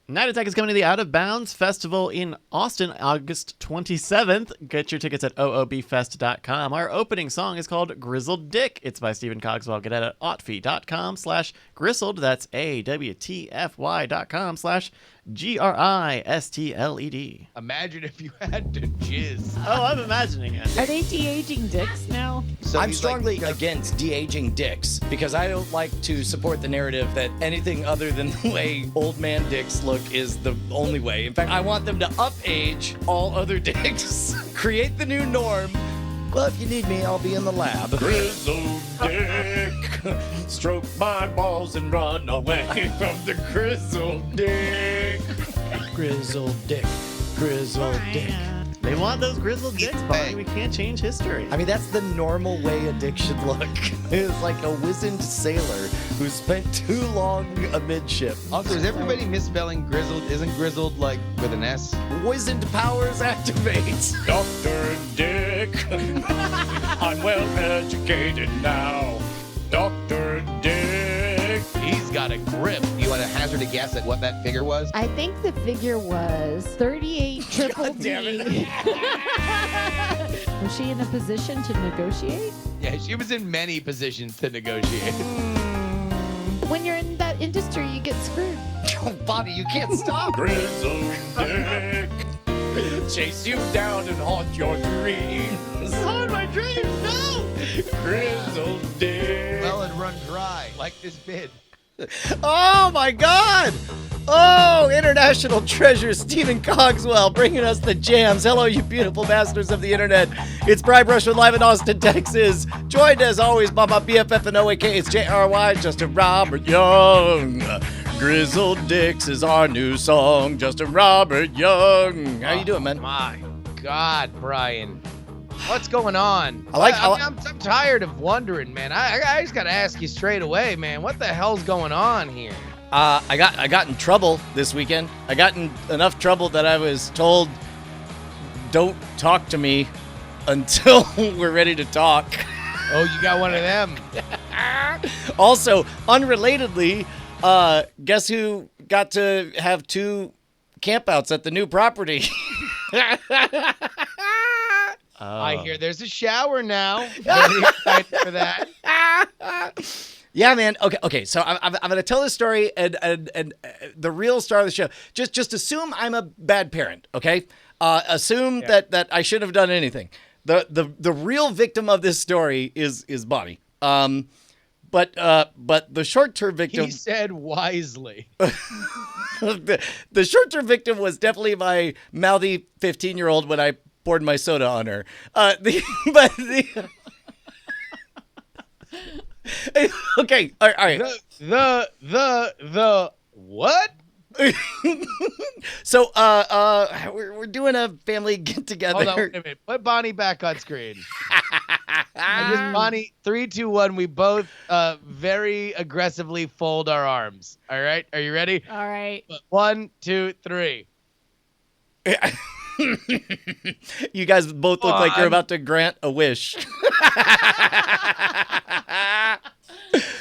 Night Attack is coming to the Out of Bounds Festival in Austin, August 27th. Get your tickets at oobfest.com. Our opening song is called Grizzled Dick. It's by Stephen Cogswell. Get it at otfy.com/gristled. That's awtfy.com/GRISTLED. Imagine if you had to jizz. Oh, I'm imagining it. Are they de-aging dicks now? So I'm he's strongly like, against de-aging dicks because I don't like to support the narrative that anything other than the way old man dicks look is the only way. In fact, I want them to up-age all other dicks. Create the new norm. Well, if you need me, I'll be in the lab. Grizzled dick, stroke my balls and run away from the grizzled dick. Grizzled dick. Grizzled dick. They want those grizzled dicks, Barney. We can't change history. I mean, that's the normal way a dick should look. It's like a wizened sailor who spent too long amidship. Also, is everybody misspelling grizzled? Isn't grizzled like with an S? Wizened powers activate. Dr. Dick, I'm well educated now. Dr. Dick. He's got a grip. You want to hazard a guess at what that figure was? I think the figure was 38 triple D. Was she in a position to negotiate? Yeah, she was in many positions to negotiate. When you're in that industry, you get screwed. Oh, Bonnie, you can't stop. Grizzled Dick, chase you down and haunt your dreams. Haunt my dreams, no! Grizzled Dick. Well and run dry, like this bid. Oh, my God. Oh, international treasure Stephen Cogswell bringing us the jams. Hello, you beautiful masters of the internet. It's Brian Brushwood live in Austin, Texas. Joined as always by my BFF and OAK. It's JRY, Justin Robert Young. Grizzled Dicks is our new song. Justin Robert Young. How you doing, man? My God, Brian. What's going on? I'm I'm tired of wondering, man. I just got to ask you straight away, man. What the hell's going on here? I got in trouble this weekend. I got in enough trouble that I was told, don't talk to me until we're ready to talk. Oh, you got one of them. Also, unrelatedly, guess who got to have 2 campouts at the new property? I hear there's a shower now. Very excited for that. Yeah, man. Okay. So I'm gonna tell this story, and the real star of the show. Just assume I'm a bad parent. Okay. Assume that I shouldn't have done anything. The real victim of this story is Bonnie. But the short-term victim. He said wisely. the short-term victim was definitely my mouthy 15-year-old when I poured my soda on her. Okay, all right. The what? So we're doing a family get together. Hold on, wait a minute. Put Bonnie back on screen. Bonnie, 3, 2, 1. We both very aggressively fold our arms. All right, are you ready? All right. 1, 2, 3. You guys both look like you're about to grant a wish.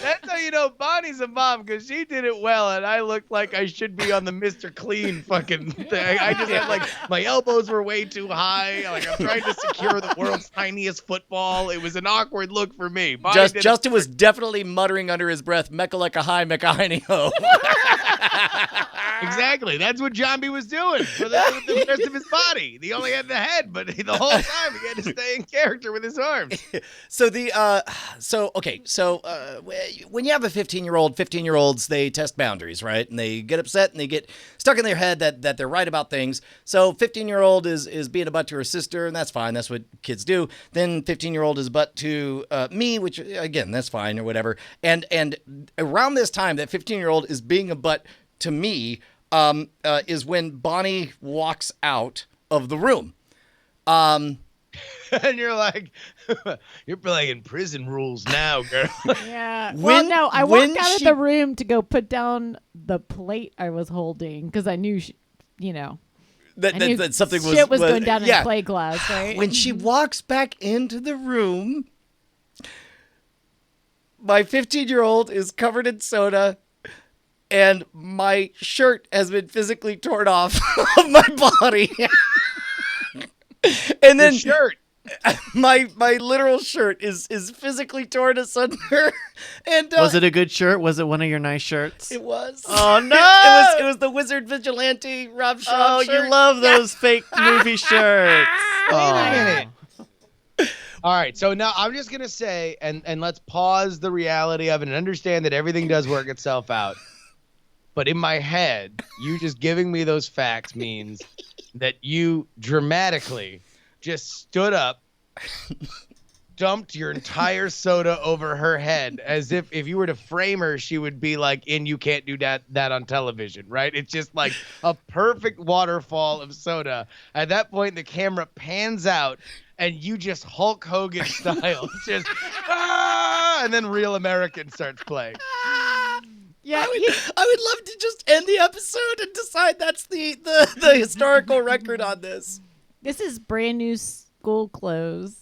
That's how you know Bonnie's a mom, because she did it well, and I looked like I should be on the Mr. Clean fucking thing. I just had, like, my elbows were way too high. Like, I'm trying to secure the world's tiniest football. It was an awkward look for me. Justin was definitely muttering under his breath, "Mecca like a high, Mecca hiney ho." Exactly. That's what John B was doing for the rest of his body. He only had the head, but the whole time he had to stay in character with his arms. So when you have a 15-year-olds, they test boundaries, right? And they get upset and they get stuck in their head that they're right about things. So 15-year-old is being a butt to her sister, and that's fine. That's what kids do. Then 15-year-old is a butt to me, which again, that's fine or whatever. And around this time that 15-year-old is being a butt to me is when Bonnie walks out of the room. And you're like, you're playing prison rules now, girl. Yeah. I walked out of the room to go put down the plate I was holding because I knew, that something shit was going down in play glass, right? When she walks back into the room, my 15-year-old is covered in soda and my shirt has been physically torn off of my body. And then Your shirt. my literal shirt is physically torn asunder. And Was it a good shirt? Was it one of your nice shirts? It was. Oh no! It was the Wizard Vigilante Rob Schraub Oh, shirt. you love those fake movie shirts. Wait a minute. All right, so now I'm just gonna say, and let's pause the reality of it and understand that everything does work itself out. But in my head, you just giving me those facts means that you dramatically just stood up, dumped your entire soda over her head, as if you were to frame her, she would be like in You Can't Do That on Television, right? It's just like a perfect waterfall of soda. At that point, the camera pans out, and you just Hulk Hogan style, just and then Real American starts playing. Yeah, I would love to just end the episode and decide that's the historical record on this. this is brand new school clothes.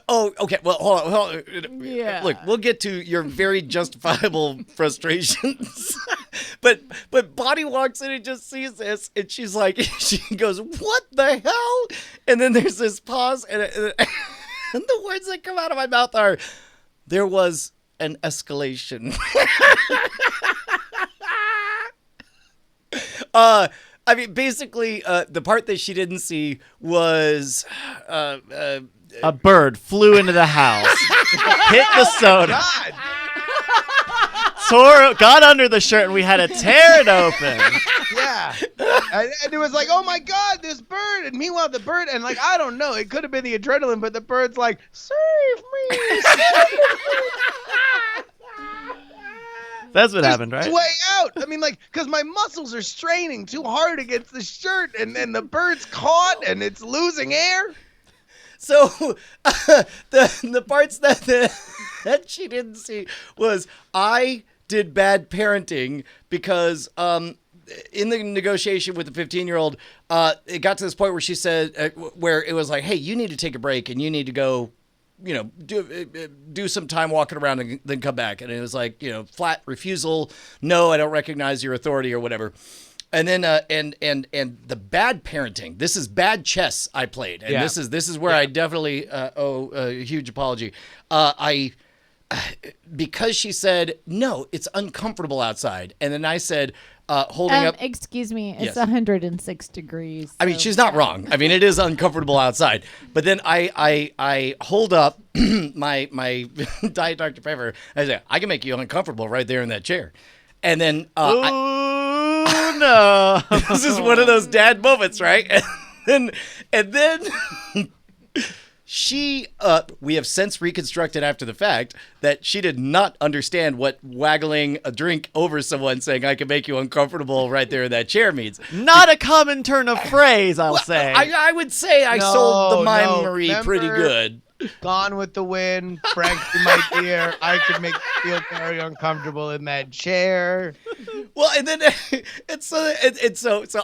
Oh, okay. Well, hold on. Yeah. Look, we'll get to your very justifiable frustrations. but Bonnie walks in and just sees this, and she's like, she goes, "What the hell?" And then there's this pause, and the words that come out of my mouth are, "There was an escalation." I mean, basically, the part that she didn't see was A bird flew into the house, hit the soda, God, got under the shirt, and we had to tear it open. yeah. And it was like, oh my God, this bird. And meanwhile, the bird, and like, I don't know, it could have been the adrenaline, but the bird's like, save me, save me. That's what happened, right? Way out. I mean, like, because my muscles are straining too hard against the shirt, and then the bird's caught, and it's losing air. So the parts that she didn't see was I did bad parenting because in the negotiation with the 15-year-old, it got to this point where she said where it was like, hey, you need to take a break and you need to go, do some time walking around and then come back. And it was like, flat refusal. No, I don't recognize your authority or whatever. And then and the bad parenting. This is bad chess I played, and Yeah. this is where I definitely owe a huge apology. Because she said no, it's uncomfortable outside, and then I said holding up. Excuse me, it's Yes. 106 degrees. I mean, so- she's not wrong. I mean, it is uncomfortable outside. But then I hold up my Diet Dr. Pepper. I say, I can make you uncomfortable right there in that chair. And then Ooh, no. this is one of those dad moments, right? And then she, we have since reconstructed after the fact that she did not understand what waggling a drink over someone saying I can make you uncomfortable right there in that chair means. Not a common turn of phrase, I'll say. I would say I No, sold the mime no. Marie pretty Remember- good. Gone with the Wind, Frankie, my dear. I could make you feel very uncomfortable in that chair. Well, and then so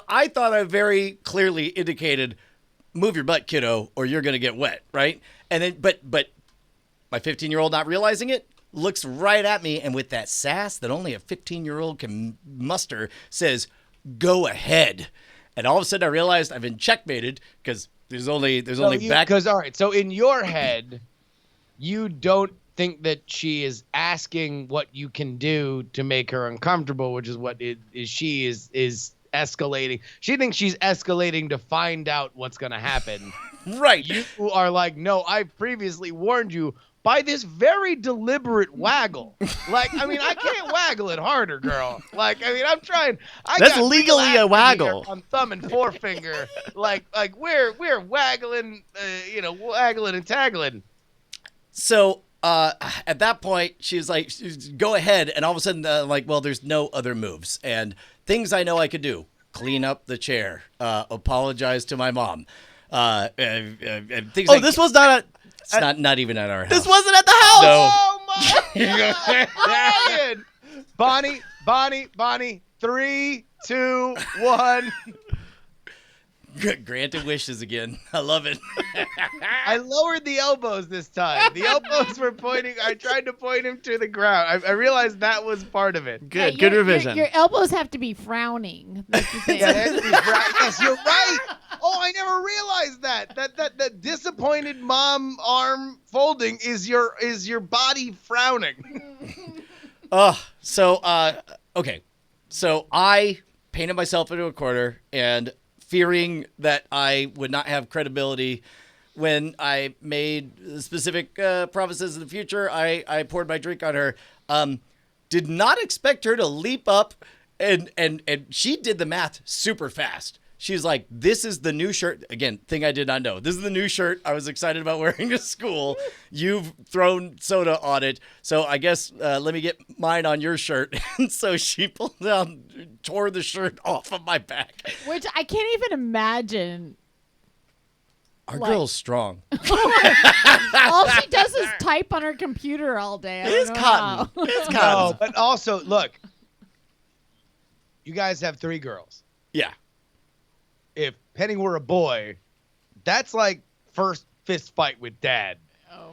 I thought I very clearly indicated, move your butt, kiddo, or you're gonna get wet, right? And then, but my 15-year-old, not realizing it, looks right at me and with that sass that only a 15-year-old can muster, says, "Go ahead." And all of a sudden, I realized I've been checkmated because there's only back. Because all right, so in your head, you don't think that she is asking what you can do to make her uncomfortable, which is what she is escalating. She thinks she's escalating to find out what's gonna happen. Right. You are like, no, I previously warned you by this very deliberate waggle. Like, I mean, I can't waggle it harder, girl. Like, I mean, I'm trying. That's got legally real a acne waggle. here on thumb and forefinger. like we're waggling, waggling and taggling. So at that point, she was like, "Go ahead," and all of a sudden, well, there's no other moves and things I know I could do: clean up the chair, apologize to my mom, and things. This was not It's not even at our house. This wasn't at the house. No. Oh my God, Brian! Bonnie, 3, 2, 1. Granted wishes again. I love it. I lowered the elbows this time. The elbows were pointing. I tried to point him to the ground. I realized that was part of it. Good. Good revision. Your elbows have to be frowning. That's the thing. Yeah, yes, you're right. Oh, I never realized that. That disappointed mom arm folding is your body frowning. Okay. So I painted myself into a corner, and fearing that I would not have credibility when I made specific promises in the future, I poured my drink on her. Did not expect her to leap up, and she did the math super fast. She's like, this is the new shirt. Again, thing I did not know. This is the new shirt I was excited about wearing to school. You've thrown soda on it. So I guess let me get mine on your shirt. And so she pulled down, tore the shirt off of my back. Which I can't even imagine. Our girl's strong. All she does is type on her computer all day. It's cotton. It's cotton. No, but also, look, you guys have 3 girls. Yeah. If Penny were a boy, that's like first fist fight with dad.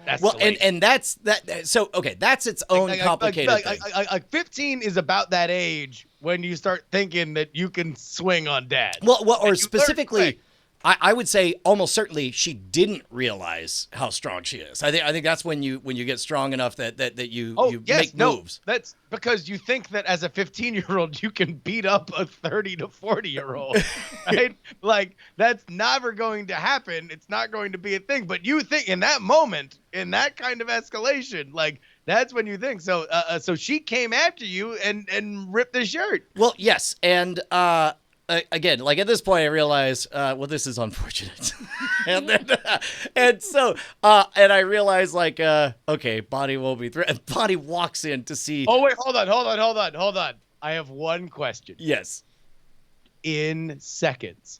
That's well, and that's that. So okay, that's its own complicated thing. 15 is about that age when you start thinking that you can swing on dad. Well, or specifically, I would say almost certainly she didn't realize how strong she is. I think that's when you get strong enough that you make moves. That's because you think that as a 15-year-old you can beat up a 30 to 40-year-old, right? Like that's never going to happen. It's not going to be a thing. But you think in that moment, in that kind of escalation, like that's when you think. So so she came after you and ripped the shirt. Well, yes, and again, like at this point, I realize, well, this is unfortunate, and I realize, like, okay, Bonnie won't be threatened. Bonnie walks in to see. Oh wait, hold on. I have one question. Yes. In seconds,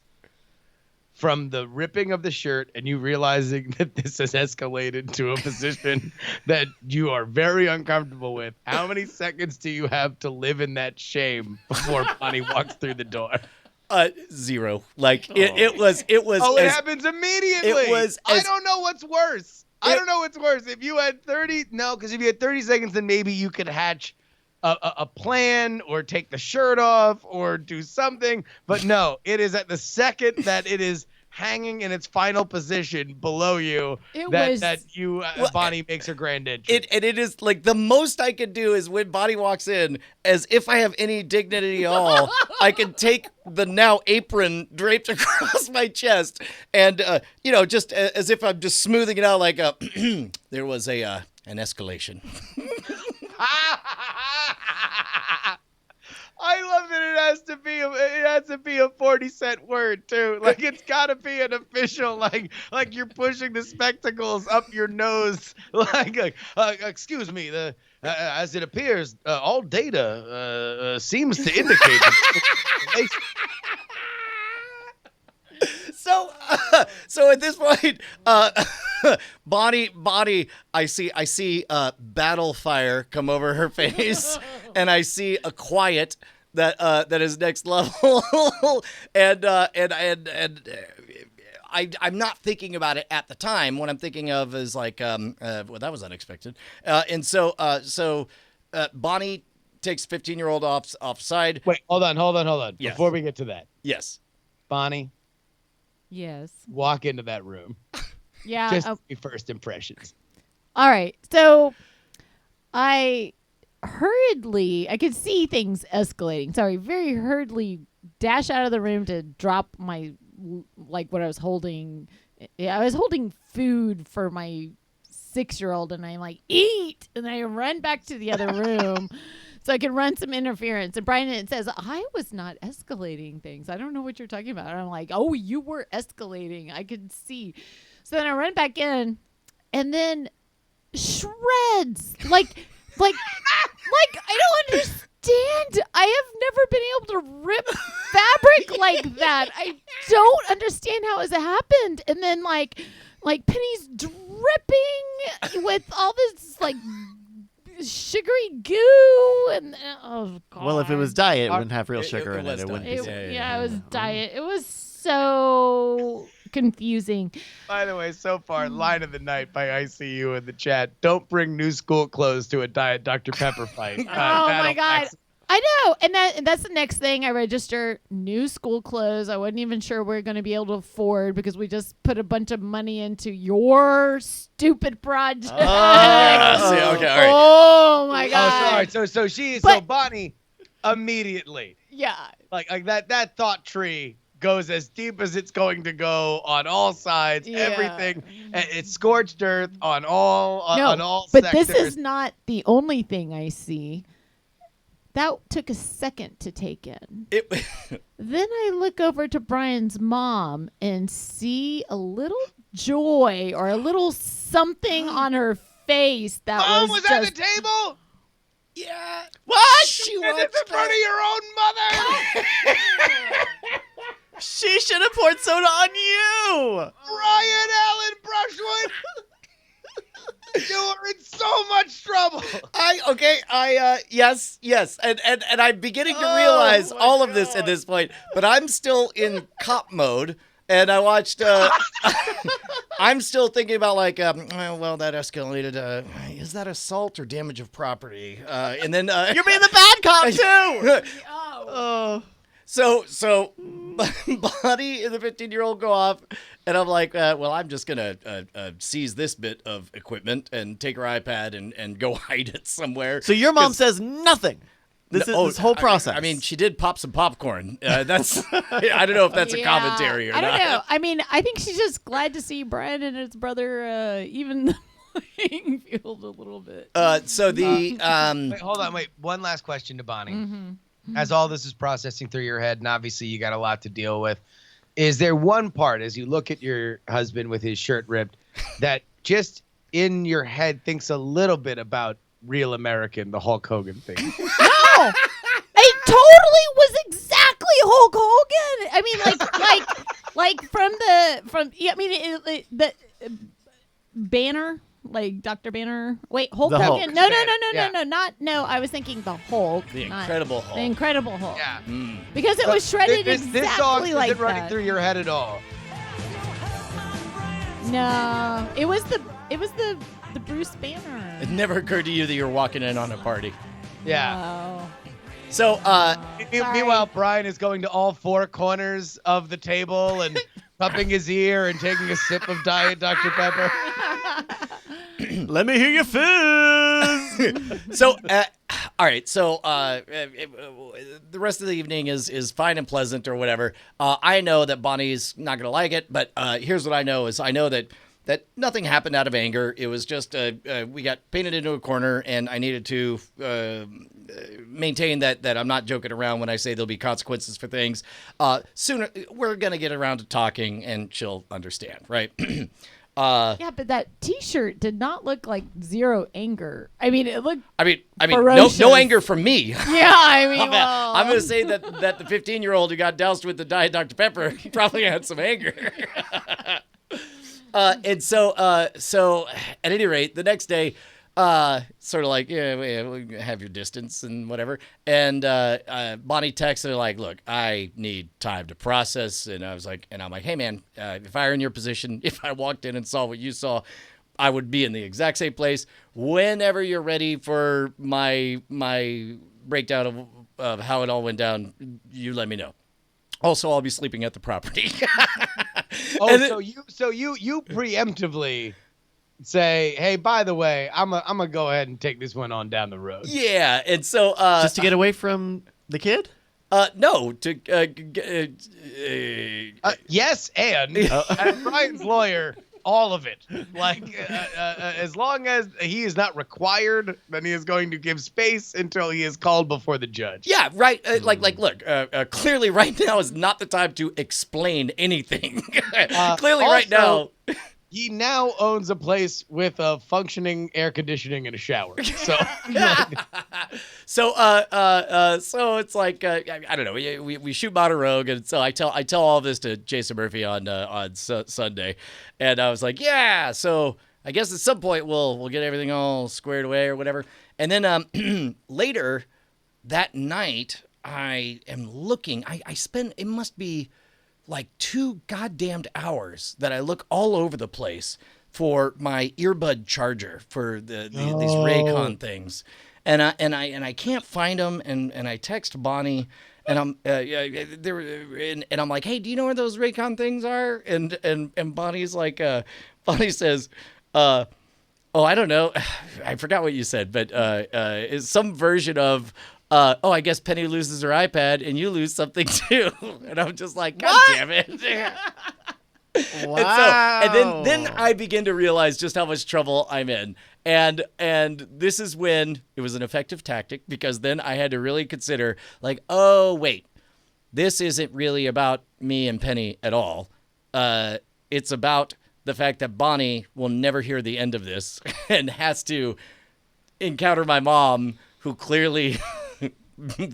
from the ripping of the shirt and you realizing that this has escalated to a position that you are very uncomfortable with, how many seconds do you have to live in that shame before Bonnie walks through the door? 0. Like it was. Oh, it happens immediately. It was. I don't know what's worse. I don't know what's worse. If you had 30, no, because if you had 30 seconds, then maybe you could hatch a plan or take the shirt off or do something. But no, it is at the second that it is hanging in its final position below you Bonnie makes her grand entry. It is like the most I could do is when Bonnie walks in, as if I have any dignity at all, I can take the now apron draped across my chest and just as if I'm just smoothing it out like there was an escalation. I love that it has to be a 40-cent word too. Like it's got to be an official like you're pushing the spectacles up your nose. Like excuse me, as it appears, all data seems to indicate. So at this point, Bonnie, I see battle fire come over her face, and I see a quiet that is next level, and I'm not thinking about it at the time. What I'm thinking of is like, well, that was unexpected, and so Bonnie takes 15-year-old offside. Wait, hold on. Yes. Before we get to that, Yes, Bonnie. Yes. Walk into that room. Yeah. Just first impressions. All right. So I could see things escalating. Sorry, very hurriedly dash out of the room to drop my, like what I was holding. Yeah, I was holding food for my 6-year-old and I'm like, eat. And I run back to the other room. So I can run some interference. And Brian says, I was not escalating things. I don't know what you're talking about. And I'm like, oh, you were escalating. I could see. So then I run back in and then shreds. Like I don't understand. I have never been able to rip fabric like that. I don't understand how it happened. And then like Penny's dripping with all this like sugary goo and oh god. Well, if it was diet, it wouldn't have real sugar in it. It wouldn't be. It was diet. It was so confusing. By the way, so far, line of the night by ICU in the chat. Don't bring new school clothes to a Diet Dr. Pepper fight. Oh my God. Battle I know. And that's the next thing I register. New school clothes. I wasn't even sure we're going to be able to afford because we just put a bunch of money into your stupid project. See, okay, all right. Oh my God. Oh, sorry. So But- Bonnie immediately, Yeah. like that thought tree goes as deep as it's going to go on all sides. Yeah. Everything. It's scorched earth on all on all but sectors. this is not the only thing I see. That took a second to take in. Then I look over to Brian's mom and see a little joy or a little something on her face that Mom was was at just the table. Yeah. What? She And it's in watched front of your own mother. She should have poured soda on you. Ryan Allen Brushwood. You are in so much trouble. Yes, and I'm beginning to Oh, realize my all of this at God. this point, but I'm still in cop mode, and I watched. I'm still thinking about like, well, that escalated. Is that assault or damage of property? And then You're being the bad cop too. Oh. So Bonnie and the 15-year-old go off, and I'm like, well, I'm just gonna seize this bit of equipment and take her iPad and go hide it somewhere. So your mom 'Cause- says nothing. This whole process. I mean, she did pop some popcorn. That's I don't know if that's a Yeah, commentary or I not. don't know. I mean, I think she's just glad to see Brian and his brother even the playing field a little bit. So the Wait, hold on. Wait, one last question to Bonnie. As all this is processing through your head, and obviously you got a lot to deal with, is there one part as you look at your husband with his shirt ripped that just in your head thinks a little bit about Real American, the Hulk Hogan thing? No, it totally was exactly Hulk Hogan. I mean, like from yeah. I mean, the Banner, like Dr. Banner. Wait, Hulk The Hogan? Hulk. No. I was thinking the Hulk, the not Incredible Hulk. the Incredible Hulk. Yeah. Because it was shredded this exactly song like isn't running that. through your head at all. No, it was the Bruce Banner. It never occurred to you that you were walking in on a party. Yeah. No. So Meanwhile, Brian is going to all four corners of the table and cupping his ear and taking a sip of Diet Dr. Pepper. let me hear your fizz. So, all right. So, the rest of the evening is fine and pleasant or whatever. I know that Bonnie's not gonna like it, but here's what I know is I know that nothing happened out of anger. It was just we got painted into a corner, and I needed to maintain that I'm not joking around when I say there'll be consequences for things. Sooner we're gonna get around to talking, and she'll understand, right? Yeah, but that T-shirt did not look like zero anger. I mean, it looked. I mean, Ferocious. no anger from me. Yeah, I mean, well, I'm going to say that the 15-year-old who got doused with the Diet Dr. Pepper probably had some anger. And so at any rate, the next day, sort of like, yeah, we have your distance and whatever. And Bonnie texted her like, look, I need time to process. And I'm like, hey man, if I were in your position, if I walked in and saw what you saw, I would be in the exact same place. Whenever you're ready for my breakdown of how it all went down, you let me know. Also, I'll be sleeping at the property. So you preemptively say, hey, by the way, I'm gonna go ahead and take this one on down the road. Yeah, and so Just to get away from the kid? no, to Yes, and as Brian's lawyer, all of it. Like, as long as he is not required, then he is going to give space until he is called before the judge. yeah, right. Look, clearly right now is not the time to explain anything. Clearly, right now. Also, he now owns a place with a functioning air conditioning and a shower. So, So it's like I don't know. We shoot Monterogue, and so I tell all this to Jason Murphy on Sunday, and I was like, yeah. So I guess at some point we'll get everything all squared away or whatever. And then later that night, I am looking. I spend it must be like 2 goddamned hours that I look all over the place for my earbud charger for these Raycon things, and I can't find them, and I text Bonnie, and I'm and I'm like, hey, do you know where those Raycon things are? And Bonnie's like, Bonnie says, oh, I don't know, I forgot what you said, but it's some version of. Oh, I guess Penny loses her iPad and you lose something too. And I'm just like, God damn it. Wow. And then I begin to realize just how much trouble I'm in. And this is when it was an effective tactic, because then I had to really consider, like, oh, wait, this isn't really about me and Penny at all. It's about the fact that Bonnie will never hear the end of this and has to encounter my mom, who clearly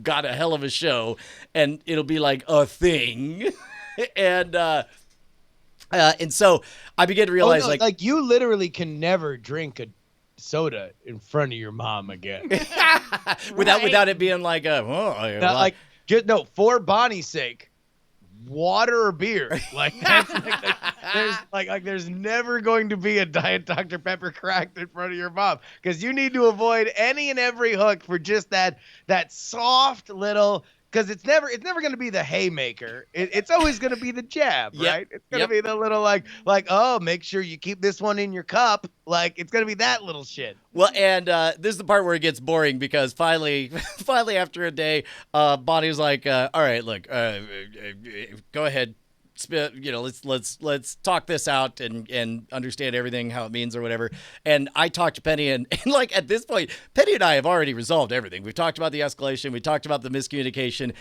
got a hell of a show, and it'll be like a thing. and so I began to realize, like you literally can never drink a soda in front of your mom again. without it being like for Bonnie's sake, water or beer. Like that's there's never going to be a Diet Dr. Pepper cracked in front of your mom, because you need to avoid any and every hook for just that soft little, because it's never going to be the haymaker. It's always going to be the jab, right? It's going to be the little like, oh, make sure you keep this one in your cup. Like, it's going to be that little shit. Well, and this is the part where it gets boring, because finally after a day, Bonnie was like, all right, look, go ahead. Let's talk this out and understand everything, how it means or whatever. And I talked to Penny, and like at this point, Penny and I have already resolved everything. We've talked about the escalation, we talked about the miscommunication,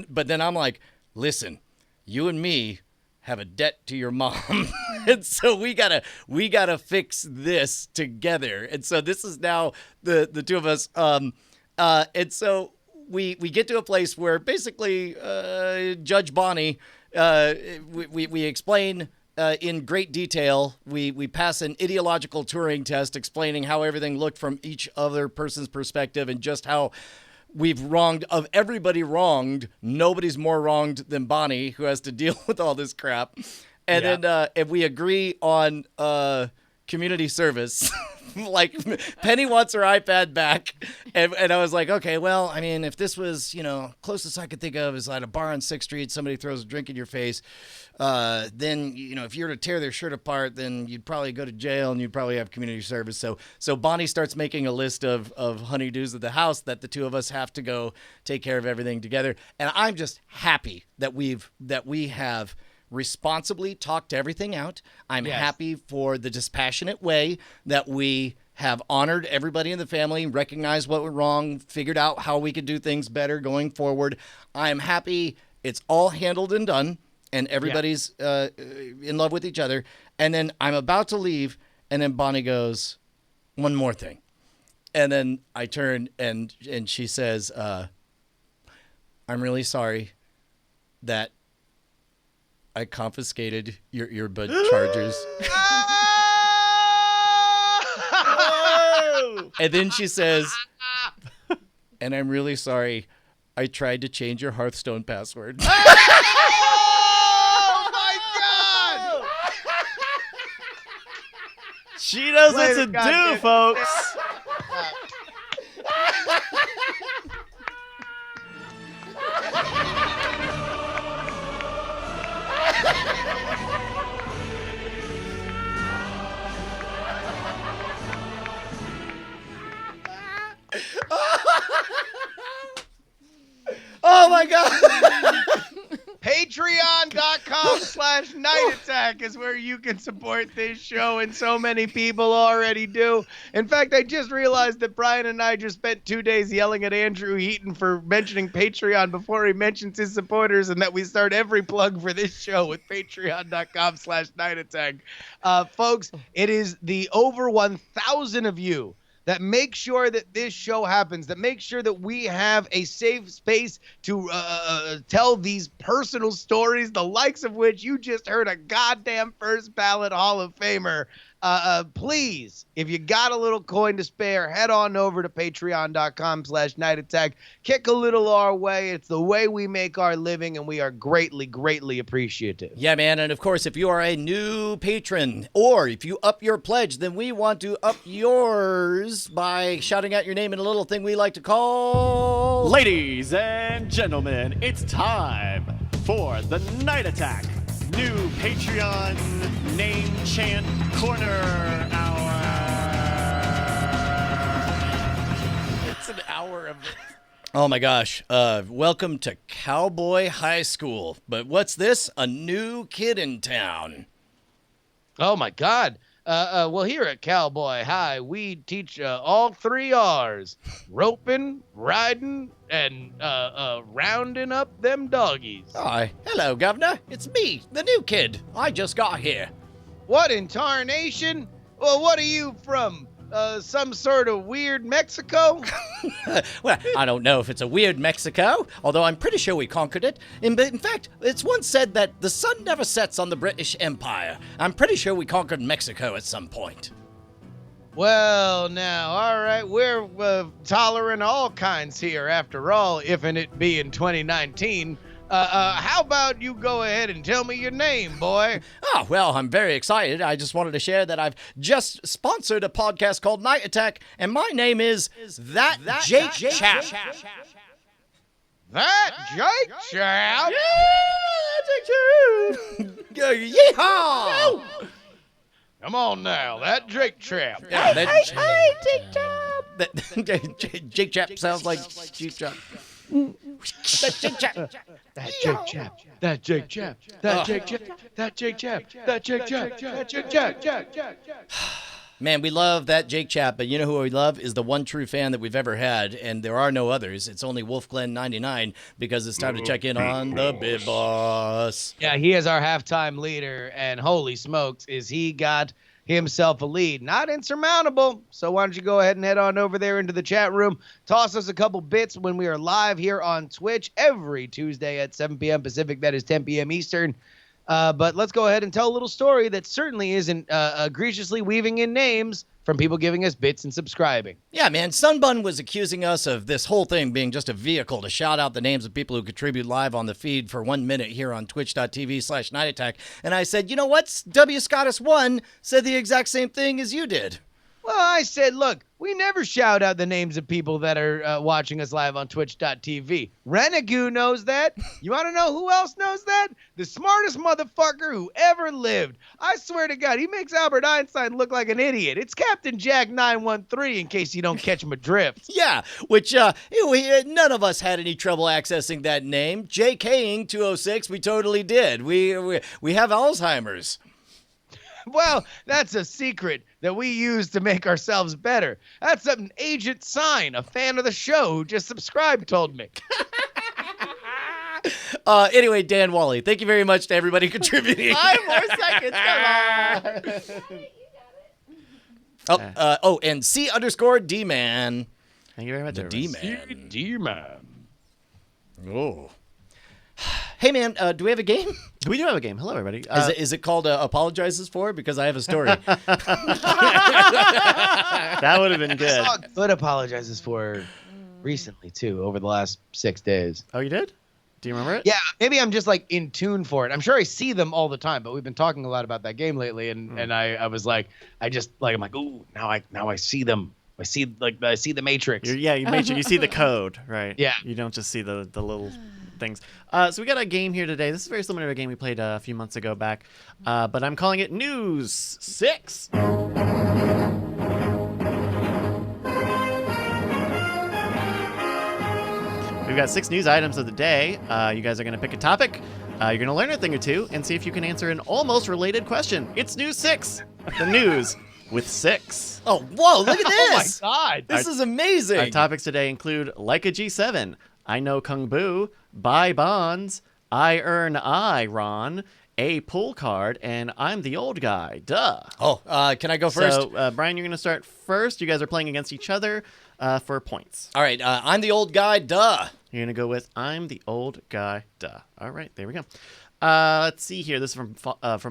but then I'm like, listen, you and me have a debt to your mom, and so we gotta fix this together. And so this is now the two of us, and so we get to a place where basically Judge Bonnie. We explain in great detail. We pass an ideological Turing test explaining how everything looked from each other person's perspective, and just how we've wronged, of everybody wronged, nobody's more wronged than Bonnie, who has to deal with all this crap. And then if we agree on community service. Like, Penny wants her iPad back, and I was like, okay, well, I mean, if this was, closest I could think of is at a bar on 6th Street, somebody throws a drink in your face, then, if you were to tear their shirt apart, then you'd probably go to jail, and you'd probably have community service. So Bonnie starts making a list of honeydews at the house that the two of us have to go take care of everything together, and I'm just happy that we have responsibly talked everything out. I'm happy for the dispassionate way that we have honored everybody in the family, recognized what went wrong, figured out how we could do things better going forward. I'm happy it's all handled and done, and everybody's in love with each other. And then I'm about to leave, and then Bonnie goes, one more thing. And then I turn, and she says, I'm really sorry that I confiscated your earbud chargers. And then she says, and I'm really sorry, I tried to change your Hearthstone password. Oh my God! She knows what to do, folks. Oh my God! Patreon.com/Night Attack is where you can support this show, and so many people already do. In fact, I just realized that Brian and I just spent 2 days yelling at Andrew Heaton for mentioning Patreon before he mentions his supporters, and that we start every plug for this show with Patreon.com/Night Attack. Folks, it is the over 1,000 of you that make sure that this show happens, that make sure that we have a safe space to tell these personal stories, the likes of which you just heard a goddamn first ballot Hall of Famer Please, if you got a little coin to spare, head on over to patreon.com/nightattack. Kick a little our way. It's the way we make our living, and we are greatly, greatly appreciative. Yeah, man. And of course, if you are a new patron or if you up your pledge, then we want to up yours by shouting out your name in a little thing we like to call... Ladies and gentlemen, it's time for the Night Attack new Patreon name chant corner hour. It's an hour of Oh my gosh. Welcome to Cowboy High School. But what's this? A new kid in town. Oh, my God. Well, here at Cowboy High, we teach all 3 R's. Roping, riding, and rounding up them doggies. Hi. Hello, Governor. It's me, the new kid. I just got here. What in tarnation? Well, what are you from? Some sort of weird Mexico? Well, I don't know if it's a weird Mexico, although I'm pretty sure we conquered it. In fact, it's once said that the sun never sets on the British Empire. I'm pretty sure we conquered Mexico at some point. Well, now, all right, we're tolerant of all kinds here, after all, if and it be in 2019. How about you go ahead and tell me your name, boy? Oh, well, I'm very excited. I just wanted to share that I've just sponsored a podcast called Night Attack, and my name is That Jake Chap. That Jake Chap? Yeehaw! Come on now, that Jake Chap. Yeah, that Jake Chap. Jake Chap sounds like Cheap Chap. That Jake Chap. That Jake Chap. That Jake Chap. That Jake Chap. That Jake Chap. That Jake Chap. That Jake Chap. Man, we love that Jake Chap, but you know who we love is the one true fan that we've ever had, and there are no others. It's only WolfGlenn99 because it's time to check in on the Bid Boss. Yeah, he is our halftime leader, and holy smokes, is he got himself a lead. Not insurmountable, so why don't you go ahead and head on over there into the chat room. Toss us a couple bits when we are live here on Twitch every Tuesday at 7 p.m. Pacific. That is 10 p.m. Eastern. But let's go ahead and tell a little story that certainly isn't egregiously weaving in names from people giving us bits and subscribing. Yeah, man, Sunbun was accusing us of this whole thing being just a vehicle to shout out the names of people who contribute live on the feed for 1 minute here on twitch.tv/Night Attack. And I said, you know what? W. Scottus1 said the exact same thing as you did. Well, I said, look, we never shout out the names of people that are watching us live on twitch.tv. Renegade knows that. You want to know who else knows that? The smartest motherfucker who ever lived. I swear to God, he makes Albert Einstein look like an idiot. It's Captain Jack 913 in case you don't catch him adrift. Yeah, which none of us had any trouble accessing that name. JKing 206, we totally did. We have Alzheimer's. Well, that's a secret that we use to make ourselves better. That's something Agent Sign, a fan of the show who just subscribed, told me. Anyway, Dan Wally, thank you very much to everybody contributing. 5 more seconds, come on. And C_D-Man. Thank you very much, The everybody. D-Man. D-Man. Oh. Hey, man, do we have a game? We do have a game. Hello, everybody. Is it called Apologizes For? Because I have a story. That would have been good. Good apologizes for recently, too, over the last 6 days. Oh, you did? Do you remember it? Yeah, maybe I'm just like in tune for it. I'm sure I see them all the time, but we've been talking a lot about that game lately, and I was like, I'm like, ooh, now I see them. I see the Matrix. You made sure you see the code, right? Yeah. You don't just see the little things. So we got a game here today. This is very similar to a game we played a few months ago back, but I'm calling it News 6. We've got 6 news items of the day. You guys are going to pick a topic. You're going to learn a thing or two and see if you can answer an almost related question. It's News 6. The news with 6. Oh, whoa, look at this. Oh, my God. This is amazing. Our topics today include Like a G7, I Know Kung Bu, Buy Bonds, I Earn I, Ron, A Pull Card, and I'm the Old Guy. Duh. Oh, can I go first? So, Brian, you're going to start first. You guys are playing against each other for points. All right, I'm the old guy, duh. You're going to go with I'm the Old Guy. Duh. All right, there we go. Let's see here. This is from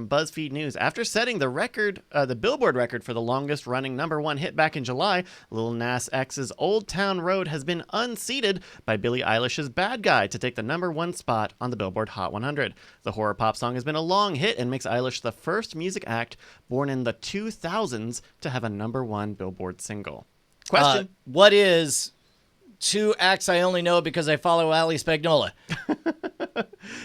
BuzzFeed News. After setting the record, the Billboard record for the longest-running #1 hit back in July, Lil Nas X's "Old Town Road" has been unseated by Billie Eilish's "Bad Guy" to take the #1 spot on the Billboard Hot 100. The horror pop song has been a long hit and makes Eilish the first music act born in the 2000s to have a #1 Billboard single. Question: What is 2 acts I only know because I follow Ali Spagnola?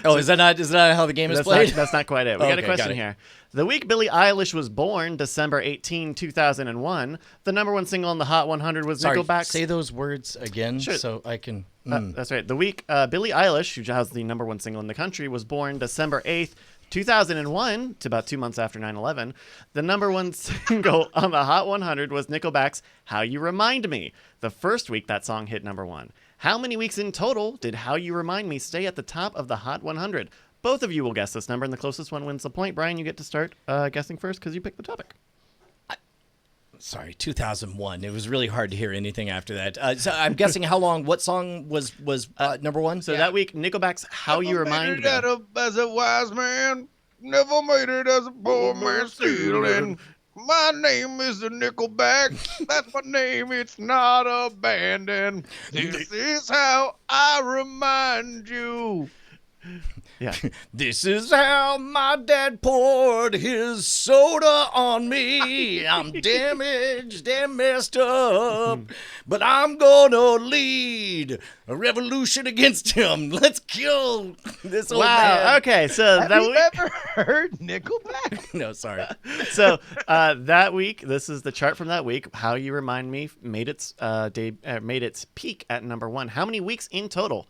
Oh, is that not how the game is played? That's not quite it. We got a Okay, question got it. here. The week Billie Eilish was born, December 18, 2001, the #1 single on the Hot 100 was Sorry, Nickelback's... say those words again Sure. so I can... That's right. The week Billie Eilish, who has the #1 single in the country, was born December 8th, 2001, to about 2 months after 9/11. The #1 single on the Hot 100 was Nickelback's "How You Remind Me," the first week that song hit #1. How many weeks in total did "How You Remind Me" stay at the top of the Hot 100? Both of you will guess this number, and the closest one wins the point. Brian, you get to start guessing first because you picked the topic. Sorry, 2001. It was really hard to hear anything after that. So I'm guessing what song was #1? So that week, Nickelback's "How You Remind Me." As a wise man, never made it as a poor man stealing. My name is the Nickelback. That's my name. It's not abandoned. This is how I remind you. Yeah. This is how my dad poured his soda on me. I'm damaged and messed up, but I'm gonna lead a revolution against him. Let's kill this old Wow. man. Okay. So Have that you week, ever heard Nickelback? No, sorry. so that week, this is the chart from that week. "How You Remind Me" made its made its peak at #1. How many weeks in total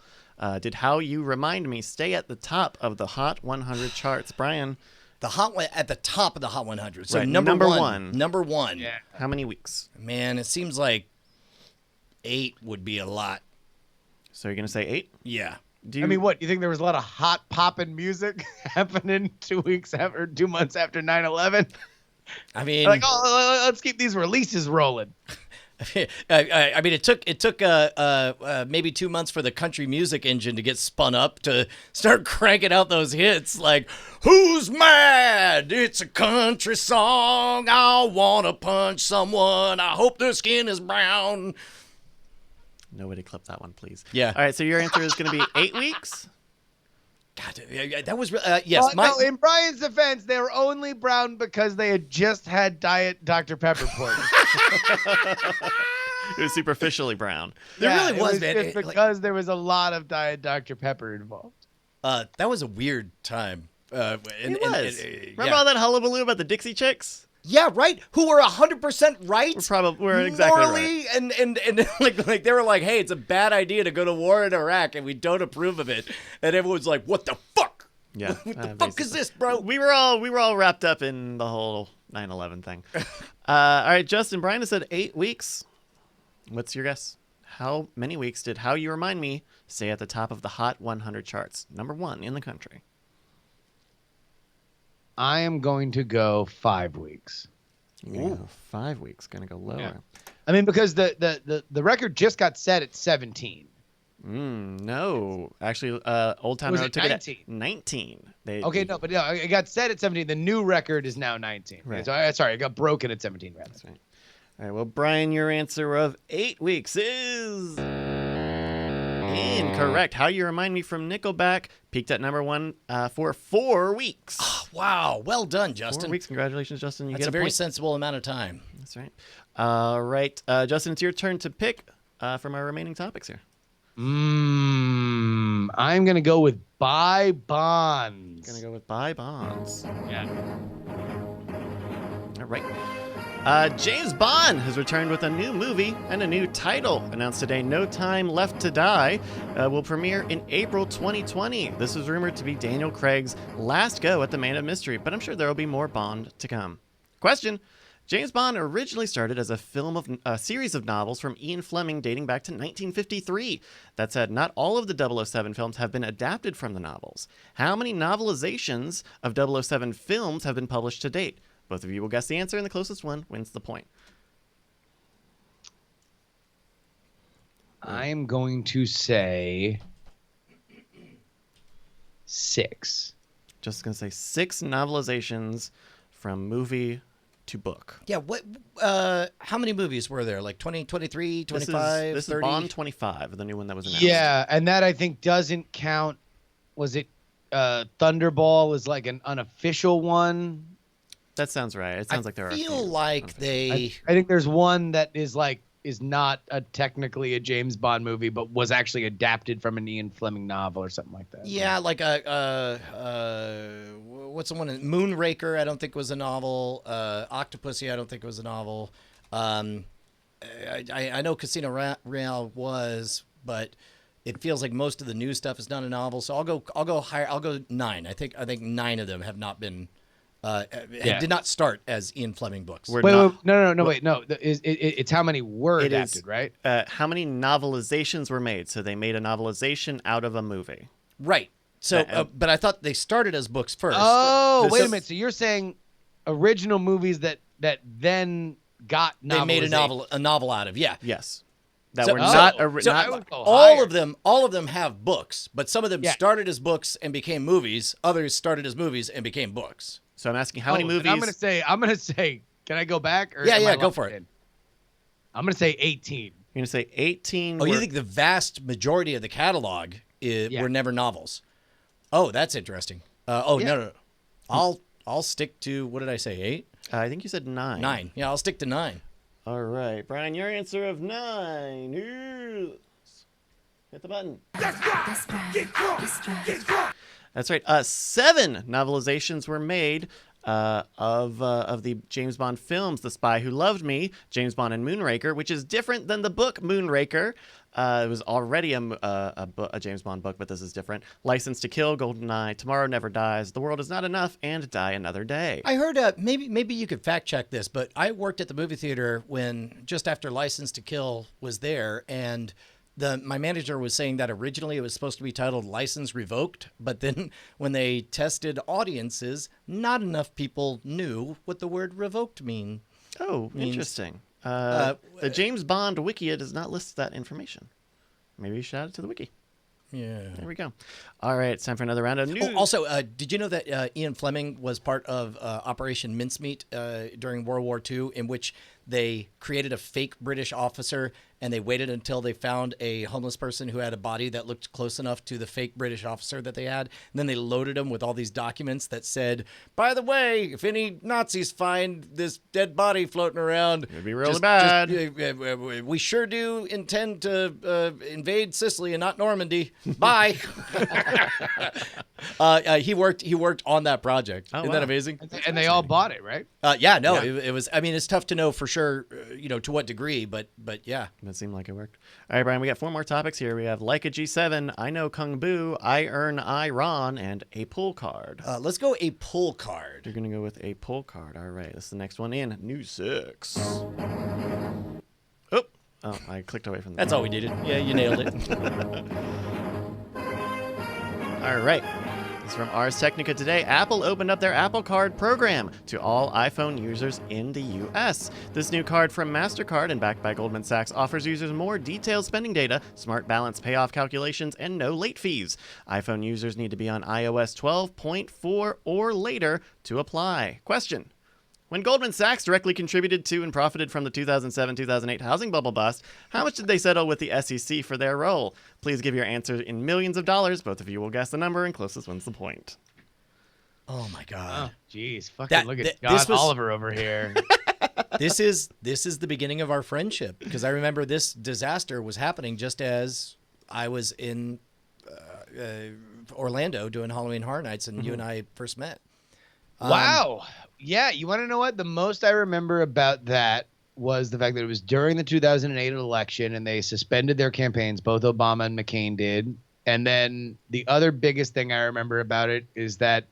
did "How You Remind Me" stay at the top of the Hot 100 charts? Brian, The Hot one at the top of the Hot 100. So Right, number number one. one. Number one. Yeah. how many weeks? Man, it seems like 8 would be a lot. So you're gonna say 8? Yeah. Do you, I mean, what? You think there was a lot of hot popping music happening 2 weeks after, 2 months after 9/11? I mean, Like, oh, let's keep these releases rolling. I mean, it took maybe 2 months for the country music engine to get spun up to start cranking out those hits. Like, who's mad? It's a country song. I wanna punch someone. I hope their skin is brown. Nobody clip that one, please. Yeah. All right. So your answer is gonna be 8 weeks. God, that was yes. No, in Brian's defense, they were only brown because they had just had Diet Dr. Pepper poured. It was superficially brown. There really it was, man. just because there was a lot of Diet Dr. Pepper involved. That was a weird time. It was. Remember all that hullabaloo about the Dixie Chicks? Yeah, right. Who were 100% right. We're exactly morally, right. and like they were like, hey, it's a bad idea to go to war in Iraq, and we don't approve of it. And everyone's like, what the fuck? Yeah. What the fuck is this, bro? We were all wrapped up in the whole 9/11 thing. All right, Justin. Brian has said 8 weeks. What's your guess? How many weeks did "How You Remind Me" stay at the top of the Hot 100 charts, #1 in the country? I am going to go 5 weeks. You're gonna go 5 weeks. Gonna go lower. Yeah. I mean, because the record just got set at 17. No, actually, Old Town Was Road it took it 19? at 19. Okay, no, but no, it got set at 17. The new record is now 19. Right. So, sorry, it got broken at 17, rather. That's right. All right. Well, Brian, your answer of 8 weeks is incorrect. "How You Remind Me" from Nickelback peaked at #1 for 4 weeks. Wow, well done, 4 Justin. weeks. Congratulations, Justin. You That's get a very point. sensible amount of time. That's right. All right, Justin, it's your turn to pick from our remaining topics here. I'm going to go with buy bonds. Gonna go with buy bonds. Yeah. All right. James Bond has returned with a new movie and a new title. Announced today, No Time Left to Die will premiere in April 2020. This is rumored to be Daniel Craig's last go at the Man of Mystery, but I'm sure there will be more Bond to come. Question: James Bond originally started as a series of novels from Ian Fleming dating back to 1953. That said, not all of the 007 films have been adapted from the novels. How many novelizations of 007 films have been published to date? Both of you will guess the answer, and the closest one wins the point. I'm going to say 6. Just going to say 6 novelizations from movie to book. Yeah, what? How many movies were there? Like 20, 23, 25, This 30? is Bond 25, the new one that was announced. Yeah, and that I think doesn't count. Was it Thunderball was like an unofficial one? That sounds right. It sounds like there are a I few. feel like they... I think there's one that is not technically a James Bond movie, but was actually adapted from an Ian Fleming novel or something like that. Yeah, like what's the one? Moonraker, I don't think was a novel. Octopussy, I don't think was a novel. I know Casino Royale was, but it feels like most of the new stuff is not a novel. So I'll go higher. I'll go 9. I think 9 of them have not been. Did not start as Ian Fleming books. We're Wait, not- no. It's how many were It adapted, is, right? How many novelizations were made? So they made a novelization out of a movie. Right. So, Yeah, but I thought they started as books first. Oh, wait a is- minute. So you're saying original movies that then got They made a novelization. novel out of, yeah. Yes. That So- were so- not, so not I would go all higher. of them have books, but some of them Yeah. started as books and became movies. Others started as movies and became books. So I'm asking how many then movies? I'm gonna say. Can I go back? Or Yeah, am I go locked for it. in? I'm gonna say 18. You're going to say 18 Oh, you were- think the vast majority of the catalog Yeah. were never novels? Oh, that's interesting. No. I'll stick to, what did I say? 8? I think you said 9. 9. Yeah, I'll stick to 9. All right. Brian, your answer of 9 is... Hit the button. That's right. 7 novelizations were made of the James Bond films, The Spy Who Loved Me, James Bond and Moonraker, which is different than the book Moonraker. It was already a James Bond book, but this is different. License to Kill, GoldenEye, Tomorrow Never Dies, The World Is Not Enough, and Die Another Day. I heard, maybe you could fact check this, but I worked at the movie theater when, just after License to Kill was there, and my manager was saying that originally it was supposed to be titled License Revoked, but then when they tested audiences, not enough people knew what the word revoked means. Oh, interesting. The James Bond Wikia does not list that information. Maybe you should add it to the wiki. Yeah. There we go. All right, it's time for another round of news. Oh, also, did you know that Ian Fleming was part of Operation Mincemeat during World War II, in which they created a fake British officer and they waited until they found a homeless person who had a body that looked close enough to the fake British officer that they had. And then they loaded him with all these documents that said, by the way, if any Nazis find this dead body floating around, It'd be really bad. we sure do intend to invade Sicily and not Normandy. Bye. He worked on that project. Oh, Isn't wow. that amazing? And they all bought it, right? Yeah, no, Yeah. It was. I mean, it's tough to know for sure, to what degree, but yeah. That seemed like it worked. All right, Brian, we got 4 more topics here. We have Like a G7, I Know Kung Bu, I Earn I Ron, and a pull card. Let's go a pull card. You're going to go with a pull card. All right, this is the next one in. News 6. Oh, I clicked away from that. That's all we needed. Yeah, you nailed it. All right. This is from Ars Technica today. Apple opened up their Apple Card program to all iPhone users in the U.S. This new card from MasterCard and backed by Goldman Sachs offers users more detailed spending data, smart balance payoff calculations, and no late fees. iPhone users need to be on iOS 12.4 or later to apply. Question. When Goldman Sachs directly contributed to and profited from the 2007-2008 housing bubble bust, how much did they settle with the SEC for their role? Please give your answer in millions of dollars. Both of you will guess the number, and closest wins the point. Oh my God. Jeez, fucking That- look th- at this John was- Oliver over here. This is the beginning of our friendship, because I remember this disaster was happening just as I was in Orlando doing Halloween Horror Nights, and you and I first met. Wow. Yeah, you want to know what? The most I remember about that was the fact that it was during the 2008 election and they suspended their campaigns. Both Obama and McCain did. And then the other biggest thing I remember about it is that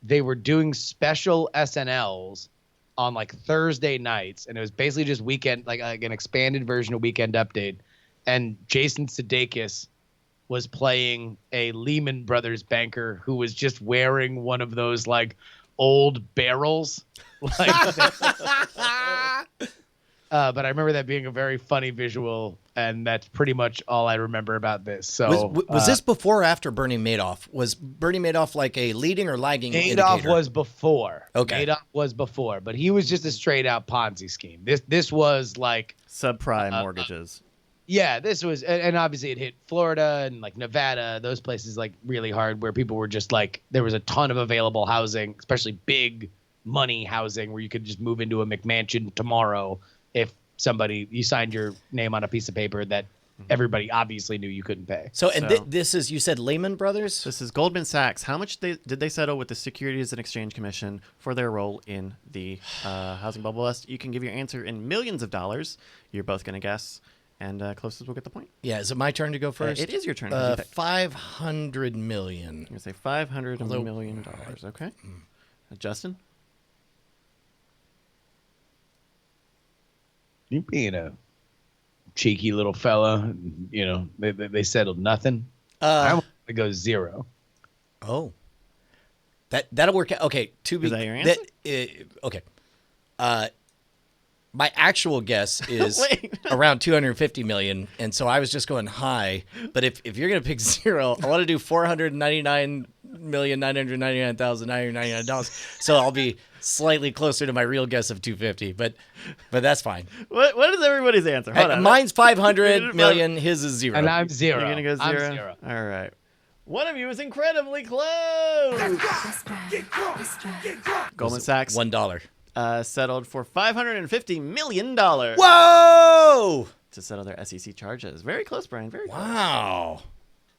they were doing special SNLs on like Thursday nights. And it was basically just weekend, like an expanded version of Weekend Update. And Jason Sudeikis was playing a Lehman Brothers banker who was just wearing one of those like old barrels. Like, But I remember that being a very funny visual, and that's pretty much all I remember about this. So Was this before or after Bernie Madoff? Was Bernie Madoff like a leading or lagging Madoff indicator? was before. Okay. Madoff was before, but he was just a straight out Ponzi scheme. This was like Subprime mortgages. yeah, this was, and obviously it hit Florida and like Nevada, those places like really hard where people were just like, there was a ton of available housing, especially big money housing where you could just move into a McMansion tomorrow if you signed your name on a piece of paper that everybody obviously knew you couldn't pay. So, and this is, you said Lehman Brothers? This is Goldman Sachs. How much did they settle with the Securities and Exchange Commission for their role in the housing bubble bust? You can give your answer in millions of dollars. You're both going to guess, and closest will get the point. Yeah, is it my turn to go first? It is your turn. 500 million. You're going to say $500 million. Okay. Justin? You being a cheeky little fella, you know, they settled nothing. I'm going to go 0. Oh. That'll work out. Okay, Is that your answer? Okay. My actual guess is Wait. around 250 million, and so I was just going high. But if you're gonna pick 0, I want to do $499,999,999. So I'll be slightly closer to my real guess of 250. But that's fine. What is everybody's answer? Hold on. Mine's 500 million. His is 0. And I'm 0. You're going to go 0? I'm 0. All right. One of you is incredibly close. Goldman Sachs $1. settled for $550 million. Whoa! To settle their SEC charges. Very close, Brian. Very close. Wow.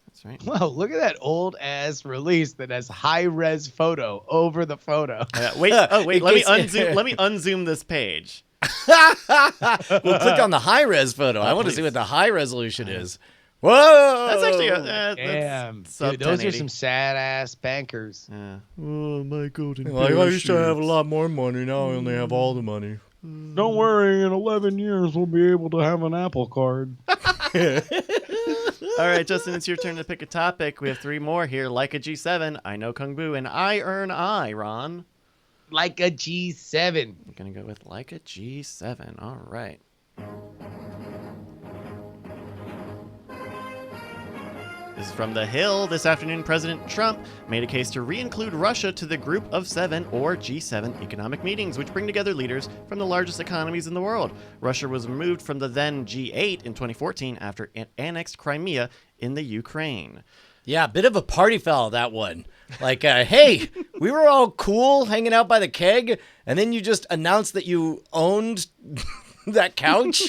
That's right. Wow, look at that old ass release that has high res photo over the photo. Wait. Oh, wait. Let me case- unzoom. Let me unzoom this page. We'll click on the high res photo. I want to see what the high resolution is. Whoa! That's actually Damn, sub dude, those are 1080. some sad ass bankers. Yeah. Oh my golden. Like, I used to have a lot more money. Now I only have all the money. Don't worry, in 11 years we'll be able to have an Apple Card. All right, Justin, it's your turn to pick a topic. We have 3 more here. Like a G7, I know Kung Bu, and I earn I, Ron. Like a G7. I'm going to go with like a G7. All right. This is from The Hill. This afternoon, President Trump made a case to re-include Russia to the Group of 7 or G7 economic meetings, which bring together leaders from the largest economies in the world. Russia was removed from the then G8 in 2014 after it annexed Crimea in the Ukraine. Yeah, bit of a party foul, that one. Like, hey, we were all cool hanging out by the keg, and then you just announced that you owned that couch,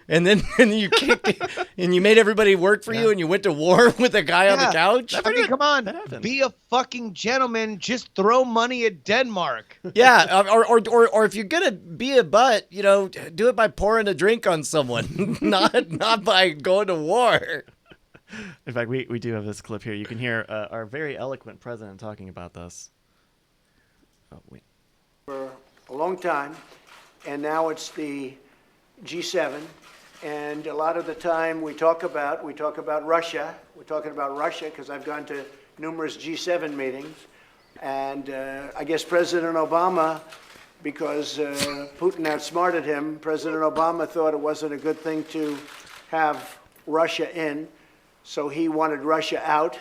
and then you kicked it, and you made everybody work for you, and you went to war with a guy on the couch. I mean, come on. That happened. Be a fucking gentleman. Just throw money at Denmark. Yeah, or if you're gonna be a butt, you know, do it by pouring a drink on someone, not by going to war. In fact, we do have this clip here. You can hear our very eloquent president talking about this. Oh, wait. For a long time, and now it's the G7, and a lot of the time we talk about Russia. We're talking about Russia because I've gone to numerous G7 meetings, and I guess President Obama, because Putin outsmarted him, President Obama thought it wasn't a good thing to have Russia in, so he wanted Russia out.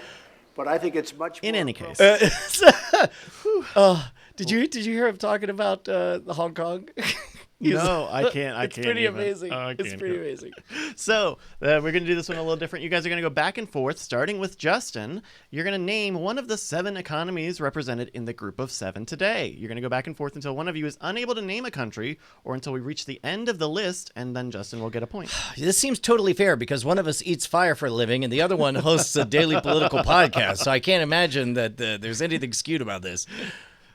But I think it's much more In any case. Did you hear him talking about Hong Kong? No, I can't. It's pretty even. amazing. Oh, I It's can't pretty go. amazing. So we're going to do this one a little different. You guys are going to go back and forth, starting with Justin. You're going to name one of the 7 economies represented in the Group of 7 today. You're going to go back and forth until one of you is unable to name a country, or until we reach the end of the list, and then Justin will get a point. This seems totally fair because one of us eats fire for a living and the other one hosts a daily political podcast. So I can't imagine that there's anything skewed about this.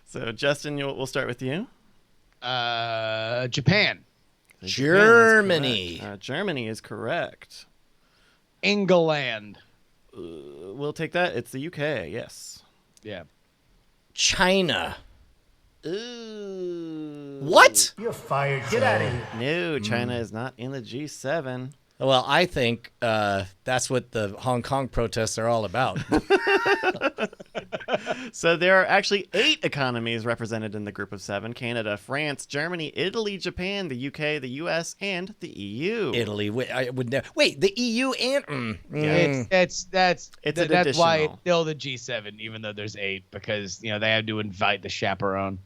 So Justin, we'll start with you. Japan. Germany. Germany is correct. England. We'll take that. It's the UK. Yes. Yeah. China. Ooh. What? You're fired. Get out of here. No, China is not in the G7. Well, I think that's what the Hong Kong protests are all about. So there are actually 8 economies represented in the group of 7: Canada, France, Germany, Italy, Japan, the UK, the US, and the EU. Italy. Wait, the EU and That's an that's why additional. it's still the G7, even though there's 8, because they had to invite the chaperone.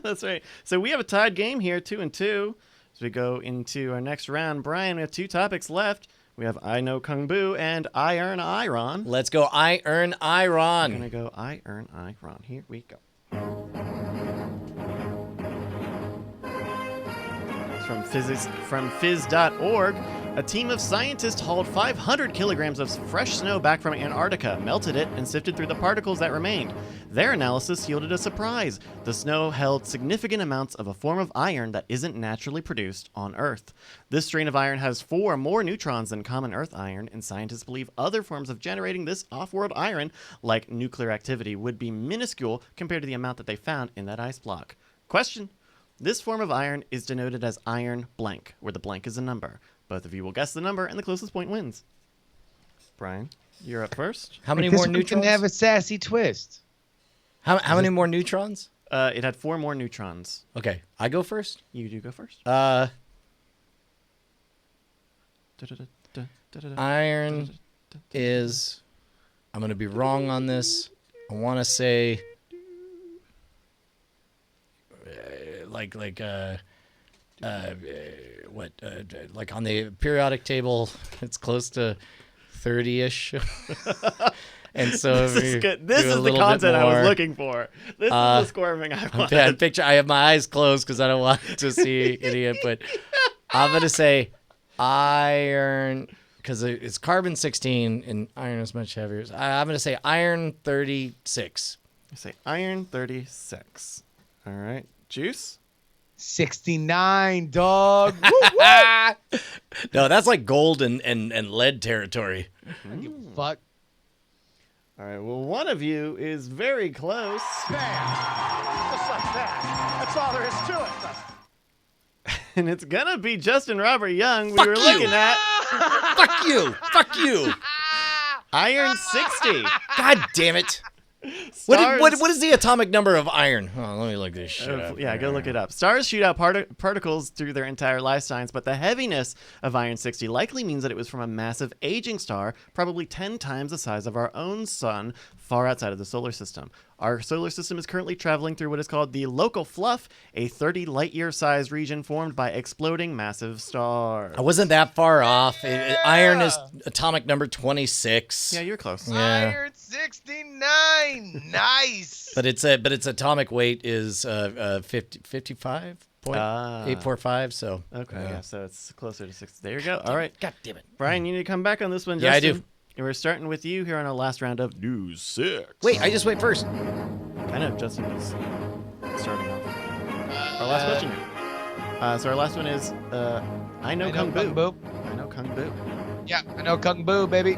That's right. So we have a tied game here, 2-2. As we go into our next round, Brian, we have 2 topics left. We have I Know Kung Bu and I Earn Iron. Let's go. I earn I'm Iron. going to go I Earn Iron. Here we go. It's from Phys.org. A team of scientists hauled 500 kilograms of fresh snow back from Antarctica, melted it, and sifted through the particles that remained. Their analysis yielded a surprise. The snow held significant amounts of a form of iron that isn't naturally produced on Earth. This strain of iron has 4 more neutrons than common Earth iron, and scientists believe other forms of generating this off-world iron, like nuclear activity, would be minuscule compared to the amount that they found in that ice block. Question. This form of iron is denoted as iron blank, where the blank is a number. Both of you will guess the number, and the closest point wins. Brian, you're up first. How many This more one neutrons? can have a sassy twist. How many more neutrons? It had 4 more neutrons. Okay, I go first. You do go first. Iron is. I'm gonna be wrong on this. I want to say. Like on the periodic table, it's close to 30-ish. And so This is good. This is the content I was looking for. This is the squirming I wanted. I have my eyes closed because I don't want to see any input. I'm gonna say iron because it's carbon 16 and iron is much heavier. I'm gonna say iron 36. I say iron 36. All right, Juice. 69, dog. Woo, woo. No, that's like gold and lead territory. Fuck. All right. Well, one of you is very close. Just like that. That's all there is to it. And it's gonna be Justin Robert Young. Fuck We were you. looking at Fuck you. Fuck you. iron 60. God damn it. Stars, What is the atomic number of iron? Oh, let me look this shit up. yeah, go look it up. Stars shoot out particles through their entire lifetimes, but the heaviness of iron 60 likely means that it was from a massive aging star, probably 10 times the size of our own sun, far outside of the solar system. Our solar system is currently traveling through what is called the local fluff, a 30 light-year sized region formed by exploding massive stars. I wasn't that far off. Iron is atomic number 26. Yeah, you're close. Yeah. Iron 69. Nice. But its atomic weight is 55.845. So Okay, yeah, so it's closer to 60. There you go. All right. God damn it. Brian, you need to come back on this one, Yeah, I Justin. do. And we're starting with you here on our last round of News 6. Wait, I just went first. I know, Justin is starting off. Our last question here. So our last one is, I know Kung Bu. I know Kung Bu. Yeah, I know Kung Bu, baby.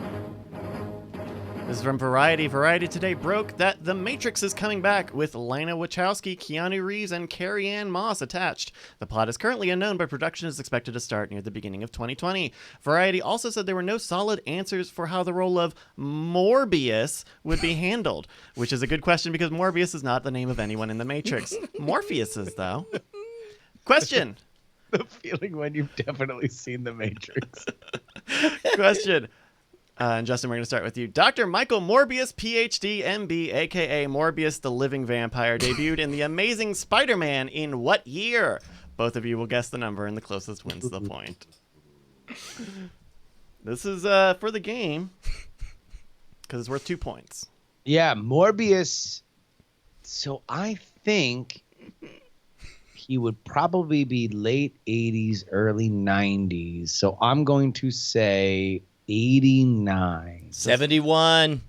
This is from Variety. Variety today broke that The Matrix is coming back with Lana Wachowski, Keanu Reeves, and Carrie-Anne Moss attached. The plot is currently unknown, but production is expected to start near the beginning of 2020. Variety also said there were no solid answers for how the role of Morbius would be handled, which is a good question because Morbius is not the name of anyone in The Matrix. Morpheus is, though. Question. The feeling when you've definitely seen The Matrix. Question. And Justin, we're going to start with you. Dr. Michael Morbius, PhD, MB, a.k.a. Morbius the Living Vampire, debuted in The Amazing Spider-Man in what year? Both of you will guess the number, and the closest wins the point. This is for the game, because it's worth 2 points. Yeah, Morbius. So I think he would probably be late 80s, early 90s. So I'm going to say 89. 71.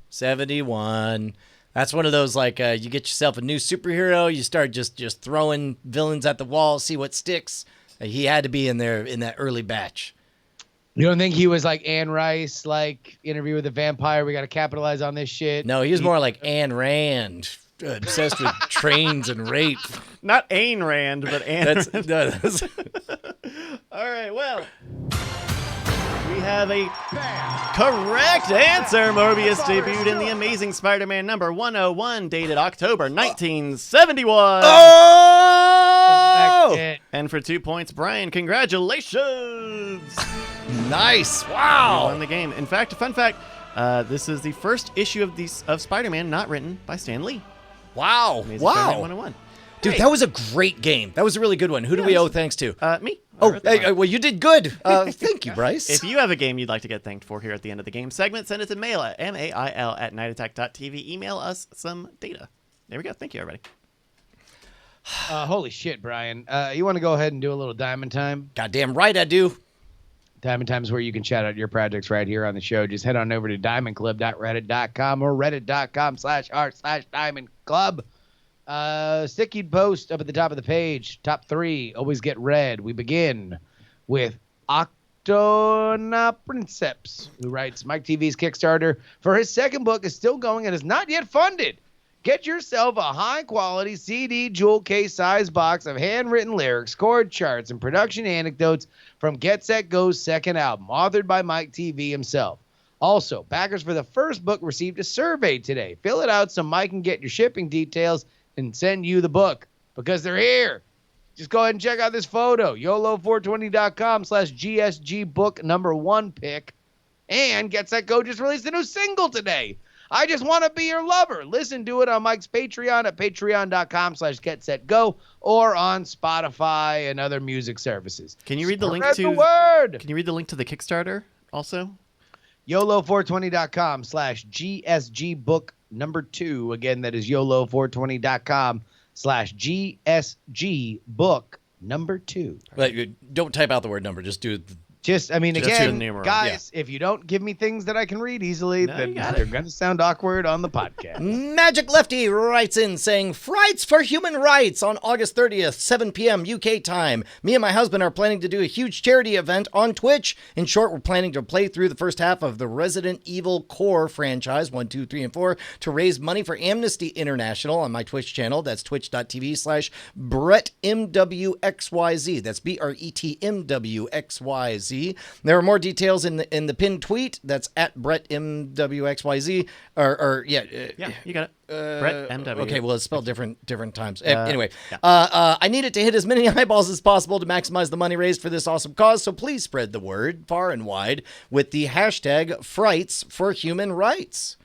That's one of those like you get yourself a new superhero, you start just throwing villains at the wall, see what sticks. He had to be in there in that early batch. You don't think he was like Anne Rice, like Interview with a Vampire? We got to capitalize on this shit. No, he was more like Ayn Rand, obsessed with trains and rape. Not Ayn Rand, but Anne Rand. That's All right, well, we We have a correct answer. Morbius debuted in The Amazing Spider-Man number 101, dated October 1971. Oh! And for 2 points, Brian, congratulations! Nice. You Wow. won the game. In fact, a fun fact, this is the first issue of Spider-Man not written by Stan Lee. Wow. Amazing Spider-Man Wow. 101. Dude, that was a great game. That was a really good one. Who do we owe thanks to? Me. I Oh, wrote that one. well, you did good. Thank you, Bryce. If you have a game you'd like to get thanked for here at the end of the game segment, send it to mail at mail@nightattack.tv. Email us some data. There we go. Thank you, everybody. Holy shit, Brian. You want to go ahead and do a little Diamond Time? Goddamn right I do. Diamond Time is where you can shout out your projects right here on the show. Just head on over to diamondclub.reddit.com or reddit.com/r/diamondclub. Sticky post up at the top of the page. Top 3 always get read. We begin with Octona Princeps, who writes, Mike TV's Kickstarter for his second book is still going and is not yet funded. Get yourself a high-quality CD jewel case size box of handwritten lyrics, chord charts, and production anecdotes from Get Set Go's second album, authored by Mike TV himself. Also, backers for the first book received a survey today. Fill it out so Mike can get your shipping details and send you the book, because they're here. Just go ahead and check out this photo. YOLO420.com/GSG book #1 pick. And Get Set Go just released a new single today. I Just Want to Be Your Lover. Listen to it on Mike's Patreon at patreon.com/GetSetGo or on Spotify and other music services. Can you read the link Spread to the word? Can you read the link to the Kickstarter also? YOLO420.com/GSG book #2. Again, that is YOLO420.com/GSG book #2. But don't type out the word number. Just do Just do the numeral. guys, if you don't give me things that I can read easily, No, then you got they're going to sound awkward on the podcast. Magic Lefty writes in saying, Frights for Human Rights on August 30th, 7 p.m. UK time. Me and my husband are planning to do a huge charity event on Twitch. In short, we're planning to play through the first half of the Resident Evil Core franchise, 1, 2, 3, and 4, to raise money for Amnesty International on my Twitch channel. That's twitch.tv/BrettMWXYZ. That's BRETMWXYZ. There are more details in the pinned tweet. That's at BrettMWXYZ. Yeah, you got it. Brett MW. Okay, well, it's spelled different times. Anyway, I need it to hit as many eyeballs as possible to maximize the money raised for this awesome cause, so please spread the word far and wide with the hashtag Frights for Human Rights.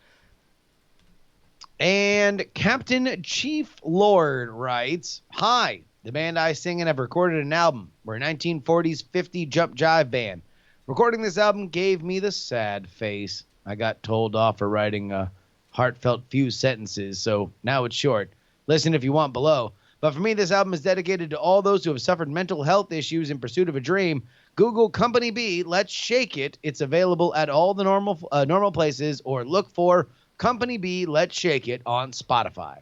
And Captain Chief Lord writes, Hi, the band I sing in have recorded an album. We're a 1940s 50 jump jive band. Recording this album gave me the sad face. I got told off for writing a heartfelt few sentences, so now it's short. Listen if you want below. But for me, this album is dedicated to all those who have suffered mental health issues in pursuit of a dream. Google Company B, Let's Shake It. It's available at all the normal places, or look for Company B, Let's Shake It on Spotify.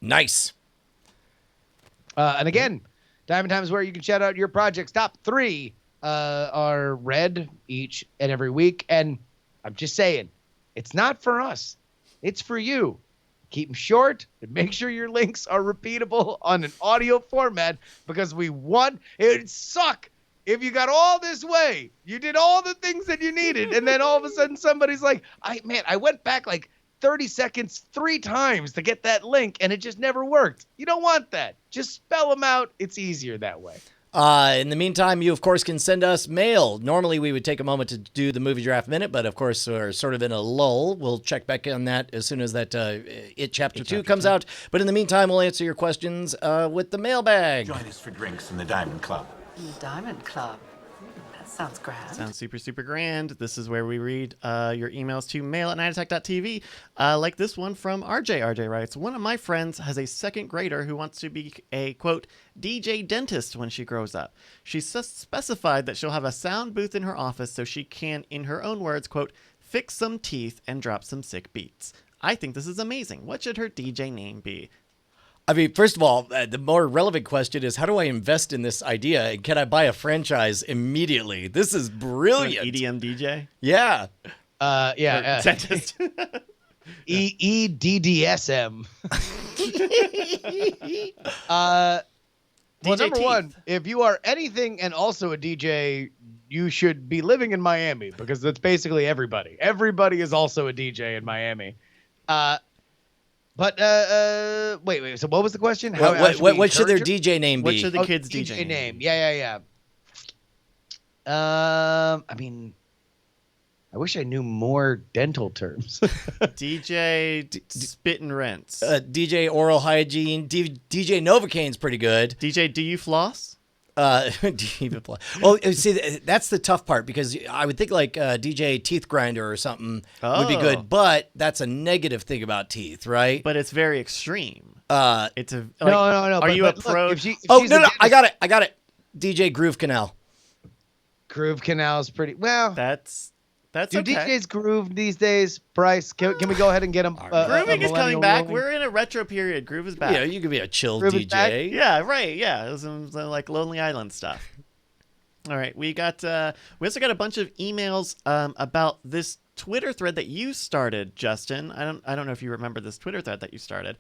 Nice. And again, Diamond Time is where you can shout out your projects. Top 3 are read each and every week. And I'm just saying, it's not for us. It's for you. Keep them short and make sure your links are repeatable on an audio format, because it would suck if you got all this way. You did all the things that you needed. And then all of a sudden somebody's like, I went back like 30 seconds 3 times to get that link, and it just never worked. You don't want that. Just spell them out. It's easier that way. In the meantime, you, of course, can send us mail. Normally, we would take a moment to do the Movie Draft Minute, but, of course, we're sort of in a lull. We'll check back on that as soon as that It Chapter 2 comes out. But in the meantime, we'll answer your questions with the mailbag. Join us for drinks in the Diamond Club. The Diamond Club. That sounds grand. Sounds super, super grand. This is where we read your emails to mail@nightattack.tv, like this one from RJ. RJ writes, one of my friends has a second grader who wants to be a, quote, DJ dentist when she grows up. She specified that she'll have a sound booth in her office so she can, in her own words, quote, fix some teeth and drop some sick beats. I think this is amazing. What should her DJ name be? I mean, first of all, the more relevant question is, how do I invest in this idea? And can I buy a franchise immediately? This is brilliant. An EDM DJ? Yeah. Dentist. EDDSM. Well, DJ number Teeth. one, if you are anything and also a DJ, you should be living in Miami because that's basically everybody. Everybody is also a DJ in Miami. Wait. So what was the question? What should their DJ name be? What should the kids' DJ name? Yeah. I mean, I wish I knew more dental terms. DJ Spit and Rinse. DJ Oral Hygiene. DJ Novocaine's pretty good. DJ Do You Floss? Well, see, that's the tough part because I would think like DJ Teeth Grinder or something would be good, but that's a negative thing about teeth, right? But it's very extreme. It's a no. Are you a pro? No, I got it. DJ Groove Canal. Groove Canal's pretty well. That's Do okay. DJs groove these days, Bryce? Can we go ahead and get them? Grooving is coming back. We're in a retro period. Groove is back. Yeah, you could be a chill Groove is back? DJ. Yeah, right. Yeah, it was like Lonely Island stuff. All right, we also got a bunch of emails about this Twitter thread that you started, Justin. I don't know if you remember this Twitter thread that you started,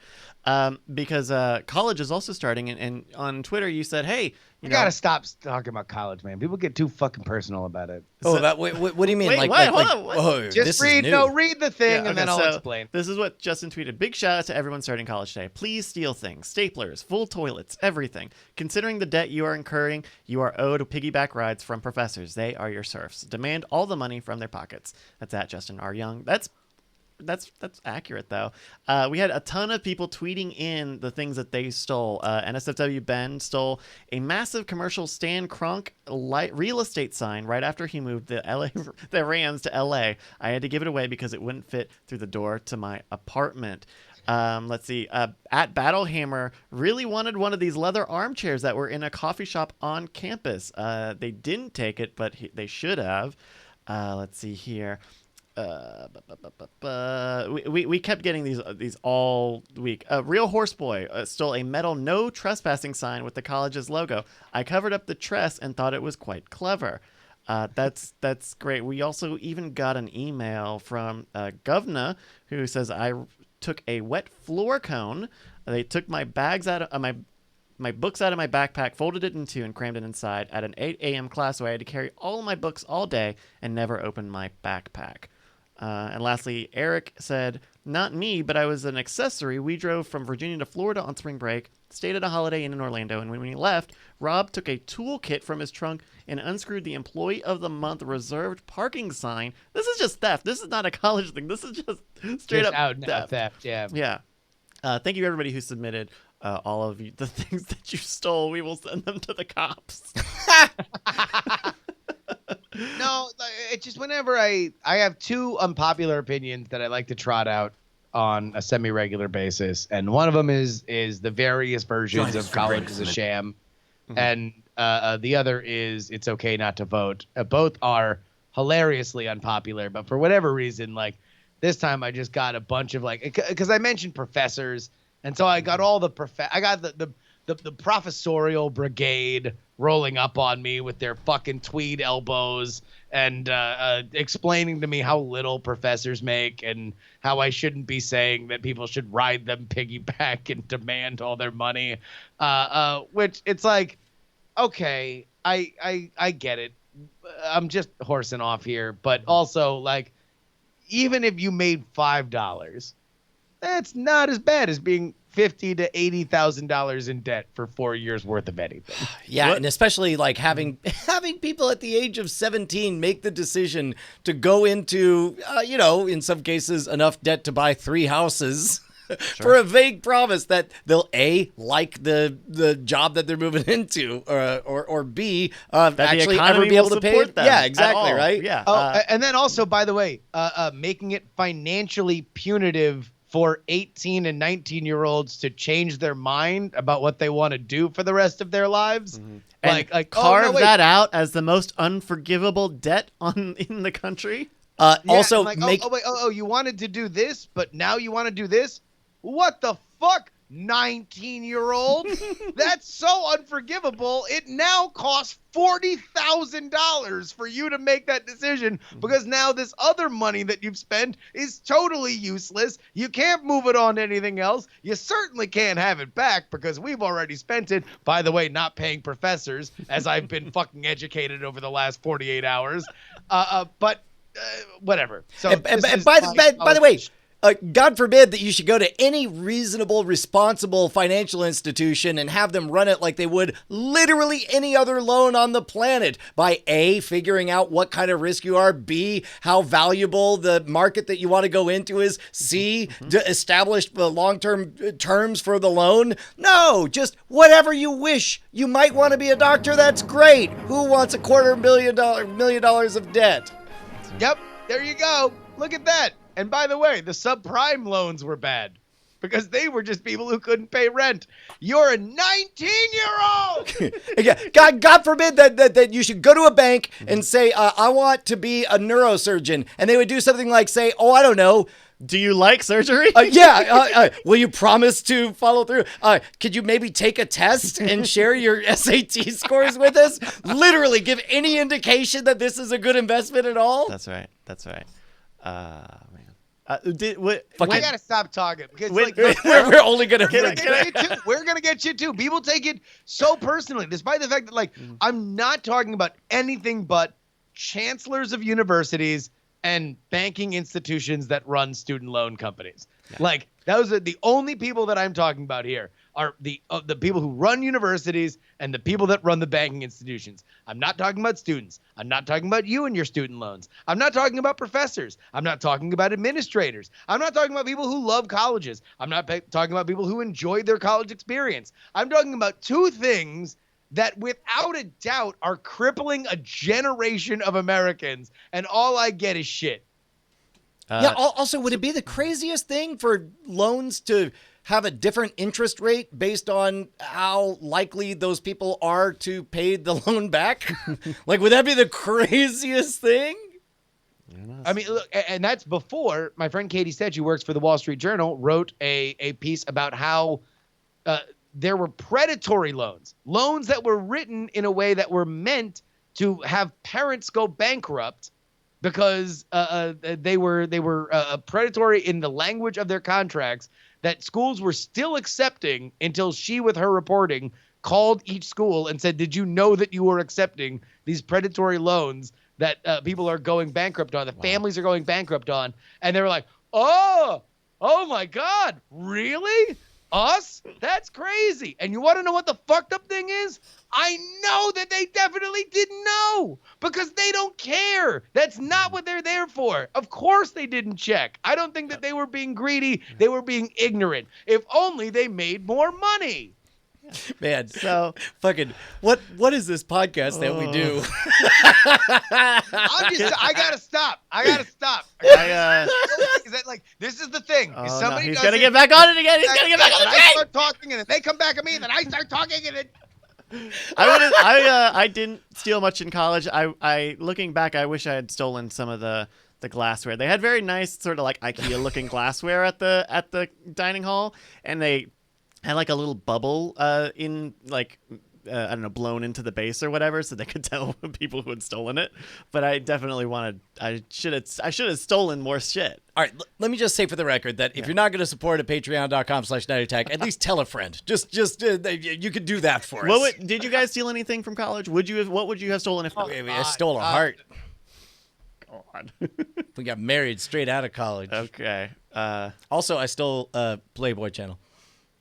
because college is also starting, and on Twitter you said, "Hey, you gotta stop talking about college, man. People get too fucking personal about it." What do you mean? Wait, hold on. What? Oh, Just read the thing, and then I'll explain. This is what Justin tweeted. Big shout out to everyone starting college today. Please steal things, staplers, full toilets, everything. Considering the debt you are incurring, you are owed piggyback rides from professors. They are your serfs. Demand all the money from their pockets. That's at Justin R. Young. That's accurate though. We had a ton of people tweeting in the things that they stole. NSFW Ben stole a massive commercial Stan Kroenke real estate sign right after he moved the Rams to LA. I had to give it away because it wouldn't fit through the door to my apartment. Let's see. At Battlehammer really wanted one of these leather armchairs that were in a coffee shop on campus. They didn't take it, but they should have. Let's see here. We kept getting these all week. Real Horseboy stole a metal no trespassing sign with the college's logo. I covered up the tress and thought it was quite clever. That's great. We also even got an email from Govna who says I took a wet floor cone. They took my bags out of my books out of my backpack, folded it in two, and crammed it inside at an 8 a.m. class, so I had to carry all of my books all day and never open my backpack. And lastly, Eric said, not me, but I was an accessory. We drove from Virginia to Florida on spring break, stayed at a Holiday Inn in Orlando, and when we left, Rob took a toolkit from his trunk and unscrewed the Employee of the Month reserved parking sign. This is just theft. This is not a college thing. This is just straight up theft. Yeah. Yeah. Thank you, everybody who submitted all of the things that you stole. We will send them to the cops. No, it's just whenever I have two unpopular opinions that I like to trot out on a semi-regular basis, and one of them is the various versions of college is a sham, and the other is it's okay not to vote. Both are hilariously unpopular, but for whatever reason, like this time I just got a bunch of because I mentioned professors, and so I got all the the professorial brigade rolling up on me with their fucking tweed elbows and explaining to me how little professors make and how I shouldn't be saying that people should ride them piggyback and demand all their money. Which it's like, okay, I get it. I'm just horsing off here, but also like, even if you made $5, that's not as bad as being $50,000 to $80,000 in debt for 4 years worth of anything. Yeah, and especially like having people at the age of 17 make the decision to go into, in some cases enough debt to buy 3 houses. For a vague promise that they'll A, like the job that they're moving into, or B, actually ever be able to pay it. Yeah, exactly, right? Yeah. And then also, by the way, making it financially punitive for 18 and 19-year-olds to change their mind about what they want to do for the rest of their lives. Mm-hmm. And carve that out as the most unforgivable debt in the country. Also, you wanted to do this, but now you want to do this? What the fuck? 19-year-old. That's so unforgivable. It now costs $40,000 for you to make that decision because now this other money that you've spent is totally useless. You can't move it on to anything else. You certainly can't have it back because we've already spent it. By the way, not paying professors, as I've been fucking educated over the last 48 hours. But whatever. So And by the way, God forbid that you should go to any reasonable, responsible financial institution and have them run it like they would literally any other loan on the planet by A, figuring out what kind of risk you are, B, how valuable the market that you want to go into is, C, establish the long-term terms for the loan. No, just whatever you wish. You might want to be a doctor. That's great. Who wants $250,000 million of debt? Yep, there you go. Look at that. And by the way, the subprime loans were bad because they were just people who couldn't pay rent. You're a 19-year-old. Yeah, God forbid that you should go to a bank and say, I want to be a neurosurgeon. And they would do something like say, oh, I don't know. Do you like surgery? Will you promise to follow through? Could you maybe take a test and share your SAT scores with us? Literally give any indication that this is a good investment at all? That's right. Man. I gotta stop talking because we're only gonna we're gonna get you too. People take it so personally, despite the fact that I'm not talking about anything but chancellors of universities and banking institutions that run student loan companies. Yeah. Those are the only people that I'm talking about here are the people who run universities and the people that run the banking institutions. I'm not talking about students. I'm not talking about you and your student loans. I'm not talking about professors. I'm not talking about administrators. I'm not talking about people who love colleges. I'm not talking about people who enjoyed their college experience. I'm talking about two things that without a doubt are crippling a generation of Americans, and all I get is shit. Also, would it be the craziest thing for loans to have a different interest rate based on how likely those people are to pay the loan back? Would that be the craziest thing? I mean, look, and that's before my friend Katie Stetch, who works for the Wall Street Journal, wrote a piece about how there were predatory loans that were written in a way that were meant to have parents go bankrupt because they were predatory in the language of their contracts that schools were still accepting until she, with her reporting, called each school and said, did you know that you were accepting these predatory loans that people are going bankrupt on, families are going bankrupt on? And they were like, oh my God, really? Us? That's crazy. And you want to know what the fucked up thing is? I know that they definitely didn't know because they don't care. That's not what they're there for. Of course they didn't check. I don't think that they were being greedy. They were being ignorant. If only they made more money. Man, so fucking what is this podcast that we do? I gotta stop. This is the thing. Oh, somebody he's gonna get back on it again. He's gonna get back on the train. I start talking, and if they come back at me, then I start talking, and it. I didn't steal much in college. I looking back, I wish I had stolen some of the glassware. They had very nice sort of IKEA looking glassware at the dining hall, and they had a little bubble in I don't know, blown into the base or whatever, so they could tell people who had stolen it. But I definitely I should have stolen more shit. All right, let me just say for the record that if you're not going to support at patreon.com/nightattack, at least tell a friend. Just you could do that for us. Did you guys steal anything from college? What would you have stolen if I stole a heart? God. We got married straight out of college. Okay. Also, I stole Playboy Channel.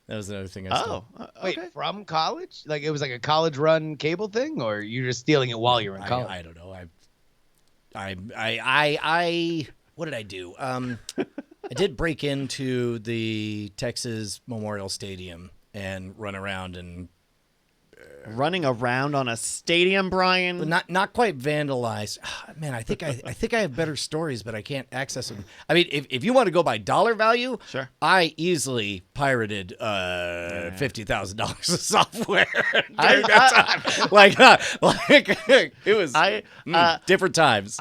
That was another thing I stole. Wait, from college? It was a college-run cable thing, or you're just stealing it while you're in college? I don't know. I what did I do? I did break into the Texas Memorial Stadium and run around and running around on a stadium, Brian. Not quite vandalized. Man, I think I have better stories, but I can't access them. I mean, if you want to go by dollar value, sure. I easily pirated $50,000 of software. It was different times.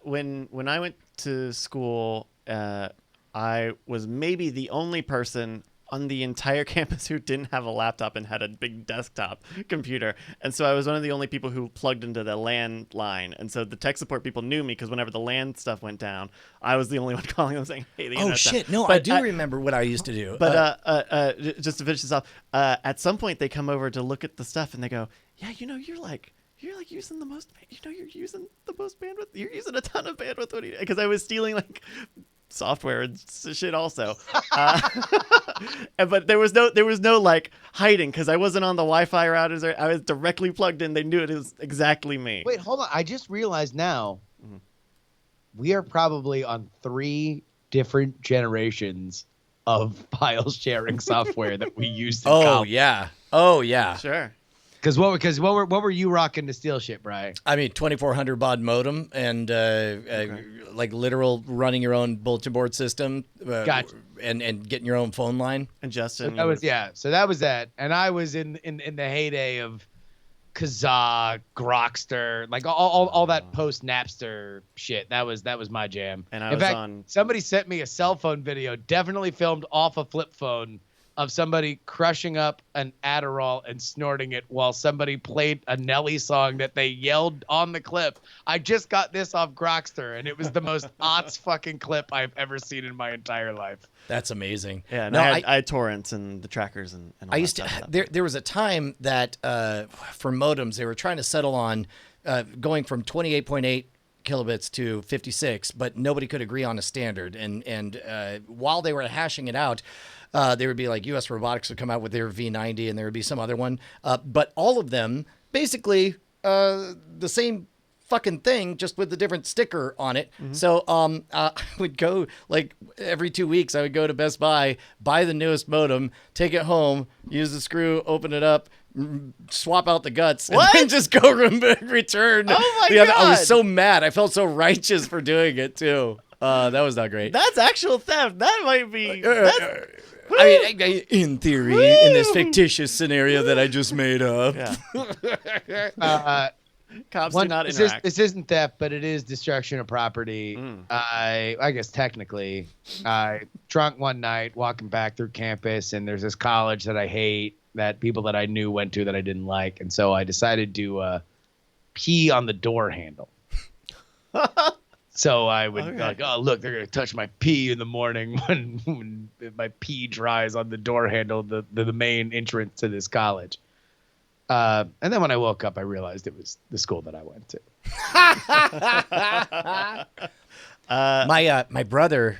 When I went to school, I was maybe the only person on the entire campus who didn't have a laptop and had a big desktop computer. And so I was one of the only people who plugged into the LAN line. And so the tech support people knew me because whenever the LAN stuff went down, I was the only one calling them saying, hey, the Oh, internet's shit. down. No, But I do remember what I used to do. But just to finish this off, at some point they come over to look at the stuff and they go, yeah, you're using the most, you're using the most bandwidth. You're using a ton of bandwidth. Because I was stealing like software and shit also. But there was no like hiding because I wasn't on the Wi-Fi routers. I was directly plugged in. They knew it was exactly me. Wait, hold on. I just realized now we are probably on 3 different generations of file sharing software that we used in college. Oh, yeah. Sure. Because what were you rocking to steal shit, Brian? I mean, 2400 baud modem and like literal running your own bulletin board system. Gotcha. And getting your own phone line. And Justin, So that was that, and I was in the heyday of Kazaa, Grokster, like all that post Napster shit. That was my jam. And I in was fact, on. somebody sent me a cell phone video, definitely filmed off a flip phone, of somebody crushing up an Adderall and snorting it while somebody played a Nelly song that they yelled on the clip. I just got this off Grokster, and it was the most aughts fucking clip I've ever seen in my entire life. That's amazing. Yeah, no, I had torrents and the trackers and all I that used to. stuff. There was a time that for modems they were trying to settle on going from 28.8 kilobits to 56, but nobody could agree on a standard. And while they were hashing it out, they would be like US Robotics would come out with their V90, and there would be some other one. But all of them basically the same fucking thing, just with a different sticker on it. So I would go like every 2 weeks. I would go to Best Buy, buy the newest modem, take it home, use the screw, open it up, swap out the guts, and then just go return. Oh my God! I was God. so mad. I felt so righteous for doing it too. That was not great. That's actual theft. That might be. I mean, in theory, in this fictitious scenario that I just made up. Yeah. Cops do not interact. This isn't theft, but it is destruction of property. I guess technically, I drunk one night walking back through campus, and there's this college that I hate that people that I knew went to that I didn't like, and so I decided to pee on the door handle. So I would be like, oh, look, they're going to touch my pee in the morning when my pee dries on the door handle, the main entrance to this college. And then when I woke up, I realized it was the school that I went to. My brother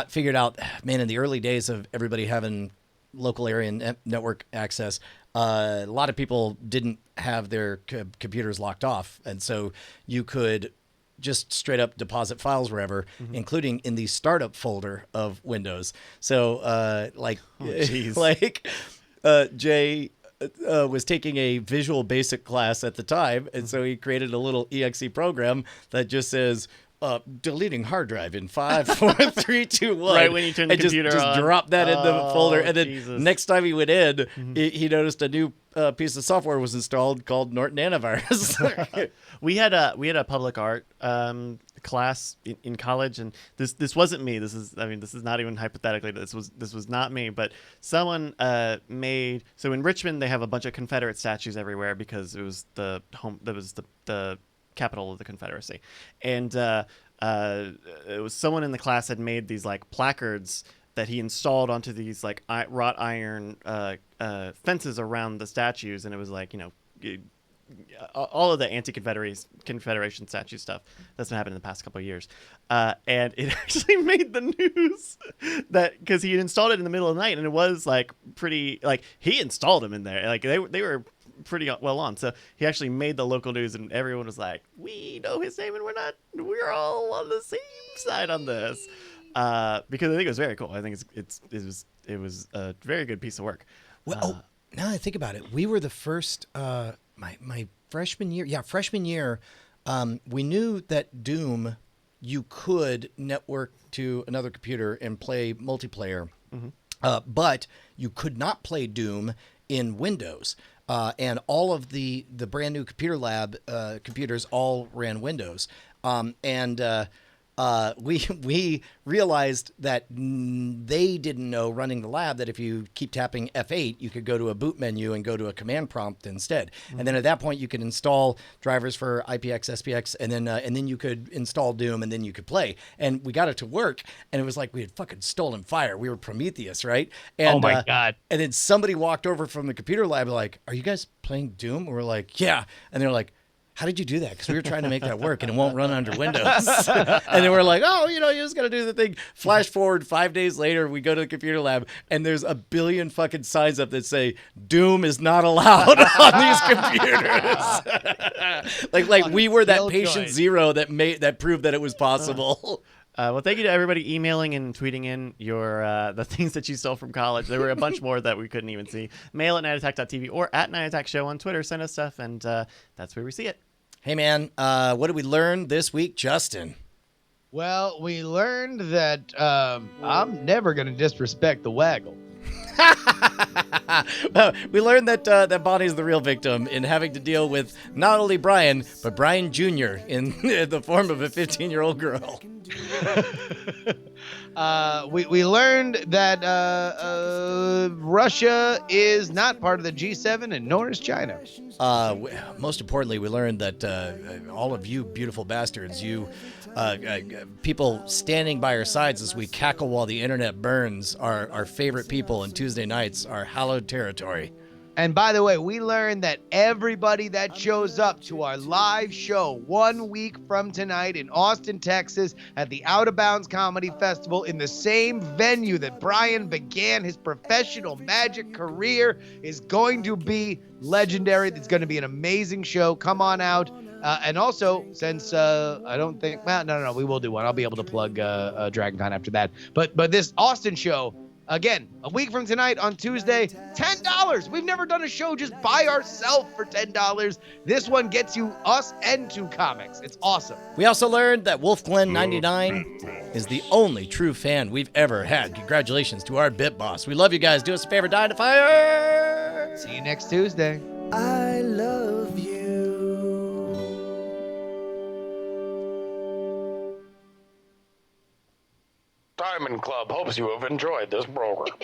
figured out, man, in the early days of everybody having local area network access, a lot of people didn't have their computers locked off. And so you could just straight up deposit files wherever, including in the startup folder of Windows. So Jay was taking a Visual Basic class at the time, and so he created a little exe program that just says deleting hard drive in 5, 4, 3, 2, 1. Right when you turn the computer just on. drop that in the folder, and then Jesus. next time he went in, he noticed a new piece of software was installed called Norton Antivirus. We had a public art class in college, and this wasn't me. This is not even hypothetically. This was not me, but someone made. So in Richmond, they have a bunch of Confederate statues everywhere because it was the capital of the Confederacy, and it was someone in the class had made these like placards that he installed onto these like wrought iron fences around the statues, and it was like, all of the anti-Confederation statue stuff that's been happening in the past couple of years, and it actually made the news that because he had installed it in the middle of the night, and it was like pretty, like he installed them in there, like they were pretty well on, so he actually made the local news, and everyone was like, we know his name, and we're all on the same side on this, because I think it was very cool. I think it was a very good piece of work. Well, now that I think about it, we were the first. My freshman year, we knew that Doom, you could network to another computer and play multiplayer, but you could not play Doom in Windows. And all of the brand new computer lab computers all ran Windows. And we realized that they didn't know running the lab that if you keep tapping F8, you could go to a boot menu and go to a command prompt instead. And then at that point, you could install drivers for IPX, SPX, and then you could install Doom, and then you could play. And we got it to work, and it was like we had fucking stolen fire. We were Prometheus, right? And, Oh my God. And then somebody walked over from the computer lab like, "Are you guys playing Doom?" And we're like, "Yeah." And they're like, "How did you do that?" Because we were trying to make that work and it won't run under Windows. And then we're like, "Oh, you just got to do the thing." Flash forward 5 days later, we go to the computer lab and there's a billion fucking signs up that say Doom is not allowed on these computers. like we were that patient zero that proved that it was possible. Well, thank you to everybody emailing and tweeting in your the things that you stole from college. There were a bunch more that we couldn't even see. Mail at nightattack.tv or at Night Attack Show on Twitter. Send us stuff, and that's where we see it. Hey, man, what did we learn this week, Justin? Well, we learned that I'm never going to disrespect the waggle. We learned that Bonnie's the real victim in having to deal with not only Brian, but Brian Jr. in the form of a 15-year-old girl. We learned that Russia is not part of the G7, and nor is China. Most importantly, we learned that all of you beautiful bastards, you people standing by our sides as we cackle while the internet burns, our favorite people on Tuesday nights, are hallowed territory. And by the way, we learned that everybody that shows up to our live show 1 week from tonight in Austin, Texas, at the Out of Bounds Comedy Festival, in the same venue that Brian began his professional magic career, is going to be legendary. It's going to be an amazing show. Come on out. And also, since I don't think, well, no, we will do one. I'll be able to plug DragonCon after that. But this Austin show, again, a week from tonight on Tuesday, $10. We've never done a show just by ourselves for $10. This one gets you us and 2 comics. It's awesome. We also learned that WolfGlen99 is the only true fan we've ever had. Congratulations to our bit boss. We love you guys. Do us a favor, die to fire. See you next Tuesday. I love you. Diamond Club hopes you have enjoyed this program.